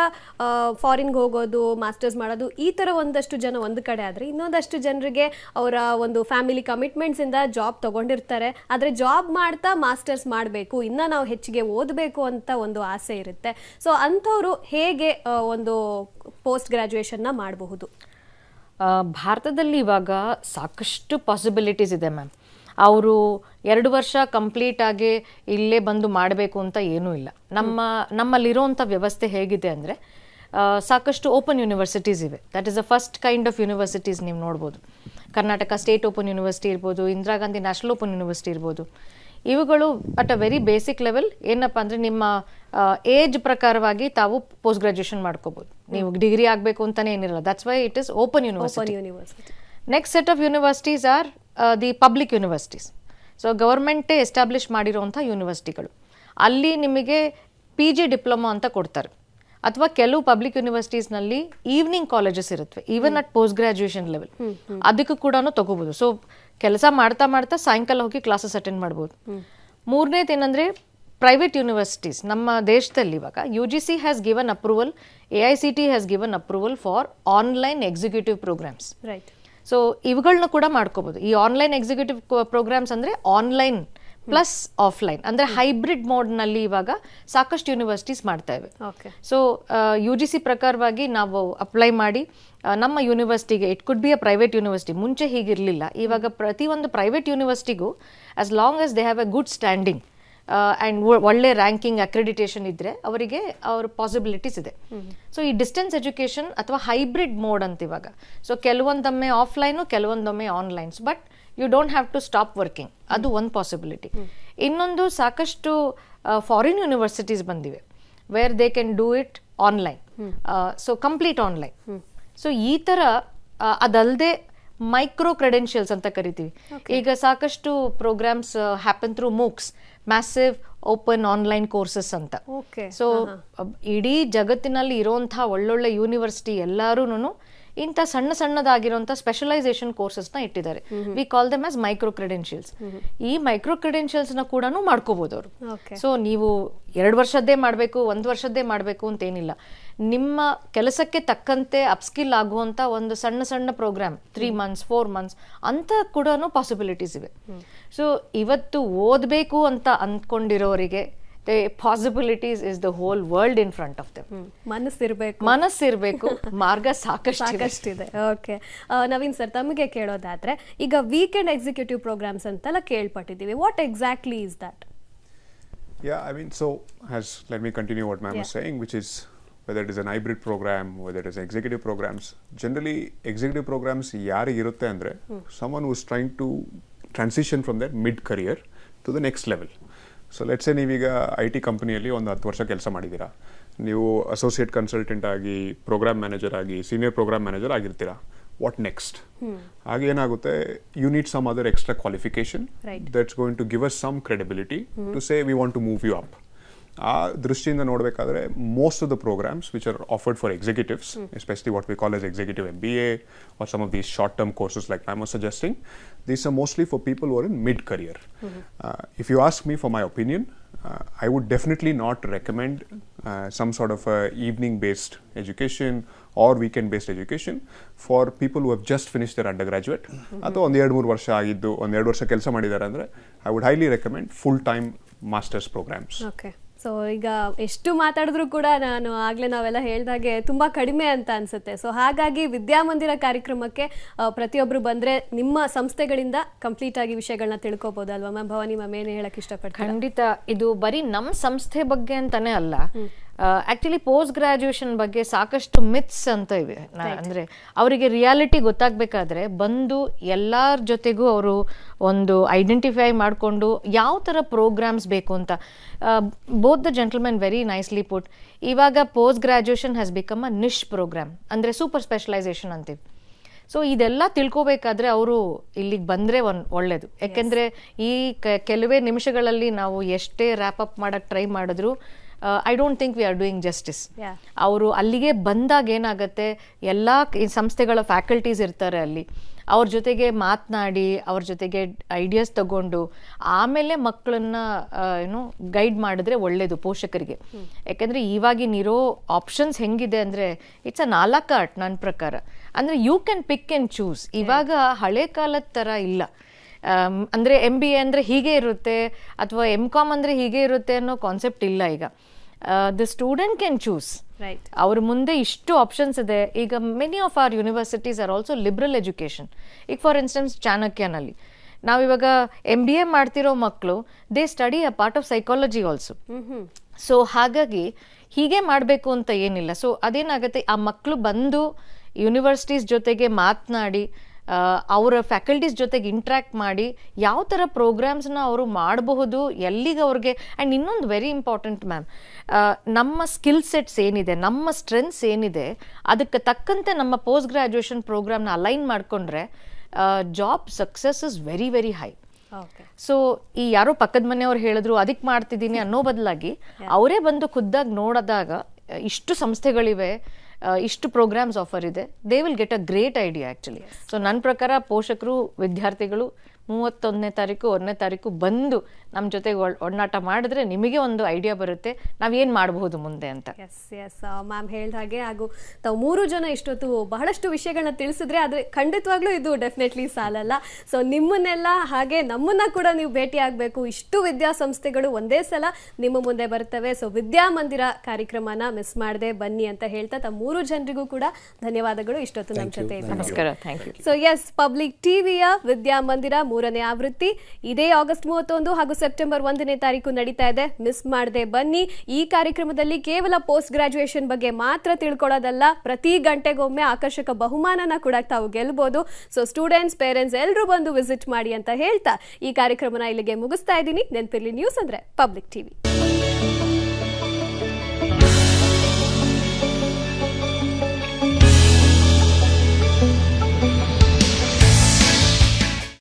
ಫಾರಿನ್ಗೆ ಹೋಗೋದು, ಮಾಸ್ಟರ್ಸ್ ಮಾಡೋದು, ಈ ಥರ ಒಂದಷ್ಟು ಜನ ಒಂದು ಕಡೆ ಆದರೆ, ಇನ್ನೊಂದಷ್ಟು ಜನರಿಗೆ ಅವರ ಒಂದು ಫ್ಯಾಮಿಲಿ ಕಮಿಟ್ಮೆಂಟ್ಸಿಂದ ಜಾಬ್ ತೊಗೊಂಡಿರ್ತಾರೆ. ಆದರೆ ಜಾಬ್ ಮಾಡ್ತಾ ಮಾಸ್ಟರ್ಸ್ ಮಾಡಬೇಕು, ಇನ್ನೂ ನಾವು ಹೆಚ್ಚಿಗೆ ಓದಬೇಕು ಅಂತ ಒಂದು ಆಸೆ ಇರುತ್ತೆ. ಸೊ ಅಂಥವರು ಹೇಗೆ ಒಂದು ಪೋಸ್ಟ್ ಗ್ರ್ಯಾಜುಯೇಷನ್ನ ಮಾಡಬಹುದು? ಭಾರತದಲ್ಲಿ ಇವಾಗ ಸಾಕಷ್ಟು ಪಾಸಿಬಿಲಿಟೀಸ್ ಇದೆ ಮ್ಯಾಮ್. ಅವರು 2 ವರ್ಷ ಕಂಪ್ಲೀಟ್ ಆಗಿ ಇಲ್ಲೇ ಬಂದು ಮಾಡಬೇಕು ಅಂತ ಏನೂ ಇಲ್ಲ. ನಮ್ಮಲ್ಲಿರೋಂಥ ವ್ಯವಸ್ಥೆ ಹೇಗಿದೆ ಅಂದರೆ, ಸಾಕಷ್ಟು ಓಪನ್ ಯೂನಿವರ್ಸಿಟೀಸ್ ಇವೆ. That is the first kind of universities ನೀವು ನೋಡ್ಬೋದು. ಕರ್ನಾಟಕ ಸ್ಟೇಟ್ ಓಪನ್ ಯೂನಿವರ್ಸಿಟಿ ಇರ್ಬೋದು, Indira Gandhi national open university ಇರ್ಬೋದು. ಇವುಗಳು at a very basic level ಏನಪ್ಪ ಅಂದರೆ, ನಿಮ್ಮ ಏಜ್ ಪ್ರಕಾರವಾಗಿ ತಾವು ಪೋಸ್ಟ್ ಗ್ರಾಜುಯೇಷನ್ ಮಾಡ್ಕೋಬೋದು. ನೀವು ಡಿಗ್ರಿ ಆಗಬೇಕು ಅಂತಲೇ ಏನಿರಲ್ಲ. That's why it is open university. Next set of universities are the public universities. So ಗವರ್ಮೆಂಟೇ ಎಸ್ಟಾಬ್ಲಿಷ್ ಮಾಡಿರೋಂಥ ಯೂನಿವರ್ಸಿಟಿಗಳು. ಅಲ್ಲಿ ನಿಮಗೆ PG ಡಿಪ್ಲೊಮಾ ಅಂತ ಕೊಡ್ತಾರೆ. ಅಥವಾ ಕೆಲವು ಪಬ್ಲಿಕ್ ಯೂನಿವರ್ಸಿಟೀಸ್ನಲ್ಲಿ ಈವ್ನಿಂಗ್ ಕಾಲೇಜಸ್ ಇರುತ್ತವೆ, even at post graduation level. ಅದಕ್ಕೂ ಕೂಡ ತಗೋಬೋದು. ಸೊ ಕೆಲಸ ಮಾಡ್ತಾ ಮಾಡ್ತಾ ಸಾಯಂಕಾಲ ಹೋಗಿ ಕ್ಲಾಸಸ್ ಅಟೆಂಡ್ ಮಾಡ್ಬೋದು. ಮೂರನೇದೇನೆಂದರೆ, ಪ್ರೈವೇಟ್ ಯೂನಿವರ್ಸಿಟೀಸ್. ನಮ್ಮ ದೇಶದಲ್ಲಿ ಇವಾಗ UGC has given approval, AICT has given approval for online executive programmes. Right. So ಇವುಗಳನ್ನ ಕೂಡ ಮಾಡ್ಕೋಬೋದು. ಈ ಆನ್ಲೈನ್ ಎಕ್ಸಿಕ್ಯೂಟಿವ್ ಪ್ರೋಗ್ರಾಮ್ಸ್ ಅಂದರೆ ಆನ್ಲೈನ್ ಪ್ಲಸ್ ಆಫ್ಲೈನ್ ಅಂದರೆ ಹೈಬ್ರಿಡ್ ಮೋಡ್ನಲ್ಲಿ ಇವಾಗ ಸಾಕಷ್ಟು ಯೂನಿವರ್ಸಿಟೀಸ್ ಮಾಡ್ತಾ ಇವೆ. ಸೊ UGC ಪ್ರಕಾರವಾಗಿ ನಾವು ಅಪ್ಲೈ ಮಾಡಿ ನಮ್ಮ ಯೂನಿವರ್ಸಿಟಿಗೆ, it could be a private university, ಮುಂಚೆ ಹೀಗಿರಲಿಲ್ಲ, ಇವಾಗ ಪ್ರತಿಯೊಂದು ಪ್ರೈವೇಟ್ ಯೂನಿವರ್ಸಿಟಿಗೂ as long as they have a good standing and ಒಳ್ಳೆ ರ್ಯಾಂಕಿಂಗ್ ಅಕ್ರೆಡಿಟೇಷನ್ ಇದ್ದರೆ ಅವರಿಗೆ ಅವ್ರ ಪಾಸಿಬಿಲಿಟೀಸ್ ಇದೆ. ಸೊ ಈ ಡಿಸ್ಟೆನ್ಸ್ ಎಜುಕೇಷನ್ ಅಥವಾ ಹೈಬ್ರಿಡ್ ಮೋಡ್ ಅಂತ ಇವಾಗ, ಸೊ ಕೆಲವೊಂದೊಮ್ಮೆ ಆಫ್ಲೈನು ಕೆಲವೊಂದೊಮ್ಮೆ onlines, but you don't have to stop working, ಅದು ಒಂದು ಪಾಸಿಬಿಲಿಟಿ. ಇನ್ನೊಂದು ಸಾಕಷ್ಟು ಫಾರಿನ್ ಯೂನಿವರ್ಸಿಟೀಸ್ ಬಂದಿವೆ where they can do it online, so complete online. So ಈ ಥರ ಅದಲ್ಲದೆ ಮೈಕ್ರೋ ಕ್ರೆಡೆನ್ಷಿಯಲ್ಸ್ ಅಂತ ಕರಿತೀವಿ. ಈಗ ಸಾಕಷ್ಟು programmes happen through MOOCs, massive open online courses ಅಂತ. ಸೊ ಇಡೀ ಜಗತ್ತಿನಲ್ಲಿ ಇರೋಂಥ ಒಳ್ಳೊಳ್ಳೆ ಯೂನಿವರ್ಸಿಟಿ ಎಲ್ಲರೂ ಇಂಥ ಸಣ್ಣದಾಗಿರೋಂಥ ಸ್ಪೆಷಲೈಸೇಷನ್ ಕೋರ್ಸಸ್ನ ಇಟ್ಟಿದ್ದಾರೆ. We call them as micro credentials. ಈ ಮೈಕ್ರೋ ಕ್ರೆಡೆನ್ಷಿಯಲ್ಸ್ನ ಕೂಡ ಮಾಡ್ಕೋಬಹುದು ಅವರು. ಸೊ ನೀವು 2 ವರ್ಷದ್ದೇ ಮಾಡಬೇಕು, 1 ವರ್ಷದ್ದೇ ಮಾಡಬೇಕು ಅಂತೇನಿಲ್ಲ. ನಿಮ್ಮ ಕೆಲಸಕ್ಕೆ ತಕ್ಕಂತೆ ಅಪ್ಸ್ಕಿಲ್ ಆಗುವಂಥ ಒಂದು ಸಣ್ಣ ಪ್ರೋಗ್ರಾಮ್ 3 months 4 months ಅಂತ ಕೂಡ ಪಾಸಿಬಿಲಿಟೀಸ್ ಇವೆ. ಸೊ ಇವತ್ತು ಓದಬೇಕು ಅಂತ ಅಂದ್ಕೊಂಡಿರೋರಿಗೆ the possibilities is the whole world in front of them. ಮನಸ್ಸಿರ್ಬೇಕು, ಮಾರ್ಗ ಸಾಕಷ್ಟಿದೆ. ಓಕೆ, ನವೀನ್ ಸರ್, ತಮಗೆ ಕೇಳೋದಾದ್ರೆ, ಈಗ ವೀಕೆಂಡ್ ಎಕ್ಸಿಕ್ಯೂಟಿವ್ ಪ್ರೋಗ್ರಾಮ್ಸ್ ಅಂತೆಲ್ಲ ಕೇಳ್ಪಟ್ಟಿದ್ದೀವಿ. What exactly is that? Yeah, I mean, so let me continue what ma'am was saying, which is whether it is an hybrid program, whether it is executive programs. Generally, executive programs ಯಾರಿಗೆ ಇರುತ್ತೆ ಅಂದರೆ someone who is trying to transition from their mid career to the next level. So let's say ನೀವೀಗ IT ಕಂಪ್ನಿಯಲ್ಲಿ ಒಂದು 10 ವರ್ಷ ಕೆಲಸ ಮಾಡಿದ್ದೀರಾ, ನೀವು ಅಸೋಸಿಯೇಟ್ ಕನ್ಸಲ್ಟೆಂಟ್ ಆಗಿ, ಪ್ರೋಗ್ರಾಮ್ ಮ್ಯಾನೇಜರ್ ಆಗಿ, ಸೀನಿಯರ್ ಪ್ರೋಗ್ರಾಮ್ ಮ್ಯಾನೇಜರ್ ಆಗಿರ್ತೀರಾ. What next? ಆಗೇನಾಗುತ್ತೆ, you need some other extra qualification that's going to give us some credibility to say we want to move you up. ಆ ದೃಷ್ಟಿಯಿಂದ ನೋಡಬೇಕಾದ್ರೆ most of the programs which are offered for executives, especially what we call as executive MBA or some of these short-term courses like ma'am was suggesting, these are mostly for people who are in mid-career. If you ask me for my opinion, I would definitely not recommend some sort of evening-based education or weekend-based education for people who have just finished their undergraduate. ಅಥವಾ 1-2-3 ವರ್ಷ ಆಗಿದ್ದು, 1-2 ವರ್ಷ ಕೆಲಸ ಮಾಡಿದ್ದಾರೆ ಅಂದರೆ I would highly recommend full-time master's programs. Okay. So ಈಗ ಎಷ್ಟು ಮಾತಾಡಿದ್ರು ಕೂಡ ಆಗಲೇ ನಾವೆಲ್ಲ ಹೇಳ್ದಾಗೆ ತುಂಬ ಕಡಿಮೆ ಅಂತ ಅನಿಸುತ್ತೆ. ಸೊ ಹಾಗಾಗಿ ವಿದ್ಯಾಮಂದಿರ ಕಾರ್ಯಕ್ರಮಕ್ಕೆ ಪ್ರತಿಯೊಬ್ಬರು ಬಂದರೆ ನಿಮ್ಮ ಸಂಸ್ಥೆಗಳಿಂದ ಕಂಪ್ಲೀಟ್ ಆಗಿ ವಿಷಯಗಳನ್ನ ತಿಳ್ಕೊಬೋದಲ್ವಾ ಮ್ಯಾಮ್? ಭವಾನಿ ಮ್ಯಾಮ್ ಏನು ಹೇಳಕ್ಕೆ ಇಷ್ಟಪಡ್ತಾರೆ? ಖಂಡಿತ. ಇದು ಬರೀ ನಮ್ಮ ಸಂಸ್ಥೆ ಬಗ್ಗೆ ಅಂತಾನೆ ಅಲ್ಲ, ಆಕ್ಚುಲಿ ಪೋಸ್ಟ್ ಗ್ರಾಜುಯೇಷನ್ ಬಗ್ಗೆ ಸಾಕಷ್ಟು ಮಿತ್ಸ್ ಅಂತ ಇವೆ. ಅಂದರೆ ಅವರಿಗೆ ರಿಯಾಲಿಟಿ ಗೊತ್ತಾಗಬೇಕಾದ್ರೆ ಬಂದು ಎಲ್ಲರ ಜೊತೆಗೂ ಅವರು ಒಂದು ಐಡೆಂಟಿಫೈ ಮಾಡಿಕೊಂಡು ಯಾವ ಥರ ಪ್ರೋಗ್ರಾಮ್ಸ್ ಬೇಕು ಅಂತ. Both the gentlemen very nicely put. ಇವಾಗ post graduation has become a niche program, ಅಂದರೆ ಸೂಪರ್ ಸ್ಪೆಷಲೈಸೇಷನ್ ಅಂತೀವಿ. ಸೊ ಇದೆಲ್ಲ ತಿಳ್ಕೊಬೇಕಾದ್ರೆ ಅವರು ಇಲ್ಲಿಗೆ ಬಂದರೆ ಒಳ್ಳೆಯದು. ಯಾಕೆಂದರೆ ಈ ಕೆಲವೇ ನಿಮಿಷಗಳಲ್ಲಿ ನಾವು ಎಷ್ಟೇ ರ್ಯಾಪ್ ಅಪ್ ಮಾಡೋಕ್ಕೆ ಟ್ರೈ ಮಾಡಿದ್ರು I don't think we are doing justice. ಅವರು ಅಲ್ಲಿಗೆ ಬಂದಾಗ ಏನಾಗುತ್ತೆ, ಎಲ್ಲ ಸಂಸ್ಥೆಗಳ ಫ್ಯಾಕಲ್ಟೀಸ್ ಇರ್ತಾರೆ ಅಲ್ಲಿ, ಅವ್ರ ಜೊತೆಗೆ ಮಾತನಾಡಿ, ಅವ್ರ ಜೊತೆಗೆ ಐಡಿಯಾಸ್ ತಗೊಂಡು ಆಮೇಲೆ ಮಕ್ಕಳನ್ನ ಗೈಡ್ ಮಾಡಿದ್ರೆ ಒಳ್ಳೇದು ಪೋಷಕರಿಗೆ. ಯಾಕೆಂದರೆ ಇವಾಗಿನಿರೋ ಆಪ್ಷನ್ಸ್ ಹೆಂಗಿದೆ ಅಂದರೆ ಇಟ್ಸ್ ಅ 4 ಆರ್ಟ್ ನನ್ನ ಪ್ರಕಾರ. ಅಂದರೆ you can pick and choose. ಇವಾಗ ಹಳೆ ಕಾಲದ ಥರ ಇಲ್ಲ. ಅಂದರೆ MBA ಅಂದರೆ ಹೀಗೆ ಇರುತ್ತೆ ಅಥವಾ MCOM ಅಂದರೆ ಹೀಗೆ ಇರುತ್ತೆ ಅನ್ನೋ ಕಾನ್ಸೆಪ್ಟ್ ಇಲ್ಲ ಈಗ. The student can choose. ಅವ್ರ ಮುಂದೆ ಇಷ್ಟು ಆಪ್ಷನ್ಸ್ ಇದೆ. ಈಗ many of our universities are also liberal education. ಈಗ ಫಾರ್ ಇನ್ಸ್ಟೆನ್ಸ್ ಚಾಣಕ್ಯನಲ್ಲಿ ನಾವಿವಾಗ MBA ಮಾಡ್ತಿರೋ ಮಕ್ಕಳು they study a part of psychology also. So ಹಾಗಾಗಿ ಹೀಗೆ ಮಾಡಬೇಕು ಅಂತ ಏನಿಲ್ಲ. ಸೊ ಅದೇನಾಗುತ್ತೆ, ಆ ಮಕ್ಕಳು ಬಂದು ಯೂನಿವರ್ಸಿಟೀಸ್ ಜೊತೆಗೆ ಮಾತನಾಡಿ ಅವರ ಫ್ಯಾಕಲ್ಟೀಸ್ ಜೊತೆಗೆ ಇಂಟ್ರ್ಯಾಕ್ಟ್ ಮಾಡಿ ಯಾವ ಥರ ಪ್ರೋಗ್ರಾಮ್ಸ್ನ ಅವರು ಮಾಡಬಹುದು, ಎಲ್ಲಿಗೆ ಅವ್ರಿಗೆ. ಆ್ಯಂಡ್ ಇನ್ನೊಂದು ವೆರಿ ಇಂಪಾರ್ಟೆಂಟ್ ಮ್ಯಾಮ್, ನಮ್ಮ ಸ್ಕಿಲ್ ಸೆಟ್ಸ್ ಏನಿದೆ, ನಮ್ಮ ಸ್ಟ್ರೆಂತ್ಸ್ ಏನಿದೆ, ಅದಕ್ಕೆ ತಕ್ಕಂತೆ ನಮ್ಮ ಪೋಸ್ಟ್ ಗ್ರಾಜುಯೇಷನ್ ಪ್ರೋಗ್ರಾಮ್ನ ಅಲೈನ್ ಮಾಡಿಕೊಂಡ್ರೆ job success is very very high. So ಈ ಯಾರೋ ಪಕ್ಕದ ಮನೆಯವ್ರು ಹೇಳಿದ್ರು ಅದಕ್ಕೆ ಮಾಡ್ತಿದ್ದೀನಿ ಅನ್ನೋ ಬದಲಾಗಿ ಅವರೇ ಬಂದು ಖುದ್ದಾಗಿ ನೋಡಿದಾಗ ಇಷ್ಟು ಸಂಸ್ಥೆಗಳಿವೆ, ಇಷ್ಟು ಪ್ರೋಗ್ರಾಮ್ಸ್ ಆಫರ್ ಇದೆ, they will get a great idea actually. So ನನ್ನ ಪ್ರಕಾರ ಪೋಷಕರು, ವಿದ್ಯಾರ್ಥಿಗಳು 31ನೇ ತಾರೀಕು 1ನೇ ತಾರೀಕು ಬಂದು ನಮ್ಮ ಜೊತೆಗೆ ಒಡನಾಟ ಮಾಡಿದ್ರೆ ನಿಮಗೆ ಒಂದು ಐಡಿಯಾ ಬರುತ್ತೆ ನಾವೇನು ಮಾಡಬಹುದು ಮುಂದೆ ಅಂತ. ಎಸ್ ಎಸ್ ಮ್ಯಾಮ್ ಹೇಳಿದ ಹಾಗೆ, ಹಾಗೂ ತಾವು 3 ಜನ ಇಷ್ಟೊತ್ತು ಬಹಳಷ್ಟು ವಿಷಯಗಳನ್ನ ತಿಳಿಸಿದ್ರೆ, ಆದರೆ ಖಂಡಿತವಾಗ್ಲೂ ಇದು ಡೆಫಿನೆಟ್ಲಿ ಸಾಲಲ್ಲ. ಸೊ ನಿಮ್ಮನ್ನೆಲ್ಲ ಹಾಗೆ ನಮ್ಮನ್ನ ಕೂಡ ನೀವು ಭೇಟಿ ಆಗಬೇಕು. ಇಷ್ಟು ವಿದ್ಯಾಸಂಸ್ಥೆಗಳು ಒಂದೇ ಸಲ ನಿಮ್ಮ ಮುಂದೆ ಬರ್ತವೆ. ಸೊ ವಿದ್ಯಾಮಂದಿರ ಕಾರ್ಯಕ್ರಮನ ಮಿಸ್ ಮಾಡದೆ ಬನ್ನಿ ಅಂತ ಹೇಳ್ತಾ ತಮ್ಮ 3 ಜನರಿಗೂ ಕೂಡ ಧನ್ಯವಾದಗಳು ಇಷ್ಟೊತ್ತು ನಮ್ಮ ಜೊತೆ ಇದ್ದೀರಾ. ನಮಸ್ಕಾರ, thank you. So yes, Public ಟಿವಿಯ ವಿದ್ಯಾಮಂದಿರ 3ನೇ ಆವೃತ್ತಿ ಇದೇ ಆಗಸ್ಟ್ 31 ಹಾಗೂ ಸೆಪ್ಟೆಂಬರ್ 1ನೇ ತಾರೀಕು ನಡೀತಾ ಇದೆ. ಮಿಸ್ ಮಾಡದೆ ಬನ್ನಿ. ಈ ಕಾರ್ಯಕ್ರಮದಲ್ಲಿ ಕೇವಲ ಪೋಸ್ಟ್ ಗ್ರಾಜುಯೇಷನ್ ಬಗ್ಗೆ ಮಾತ್ರ ತಿಳ್ಕೊಳ್ಳೋದಲ್ಲ, ಪ್ರತಿ ಗಂಟೆಗೊಮ್ಮೆ ಆಕರ್ಷಕ ಬಹುಮಾನನ ಕೂಡ ತಾವು ಗೆಲ್ಬಹುದು. ಸೊ ಸ್ಟೂಡೆಂಟ್ಸ್, ಪೇರೆಂಟ್ಸ್ ಎಲ್ಲರೂ ಬಂದು ವಿಸಿಟ್ ಮಾಡಿ ಅಂತ ಹೇಳ್ತಾ ಈ ಕಾರ್ಯಕ್ರಮನ ಇಲ್ಲಿಗೆ ಮುಗಿಸ್ತಾ ಇದ್ದೀನಿ. ನೆನಪಿರ್ಲಿ, ನ್ಯೂಸ್ ಅಂದ್ರೆ ಪಬ್ಲಿಕ್ ಟಿವಿ.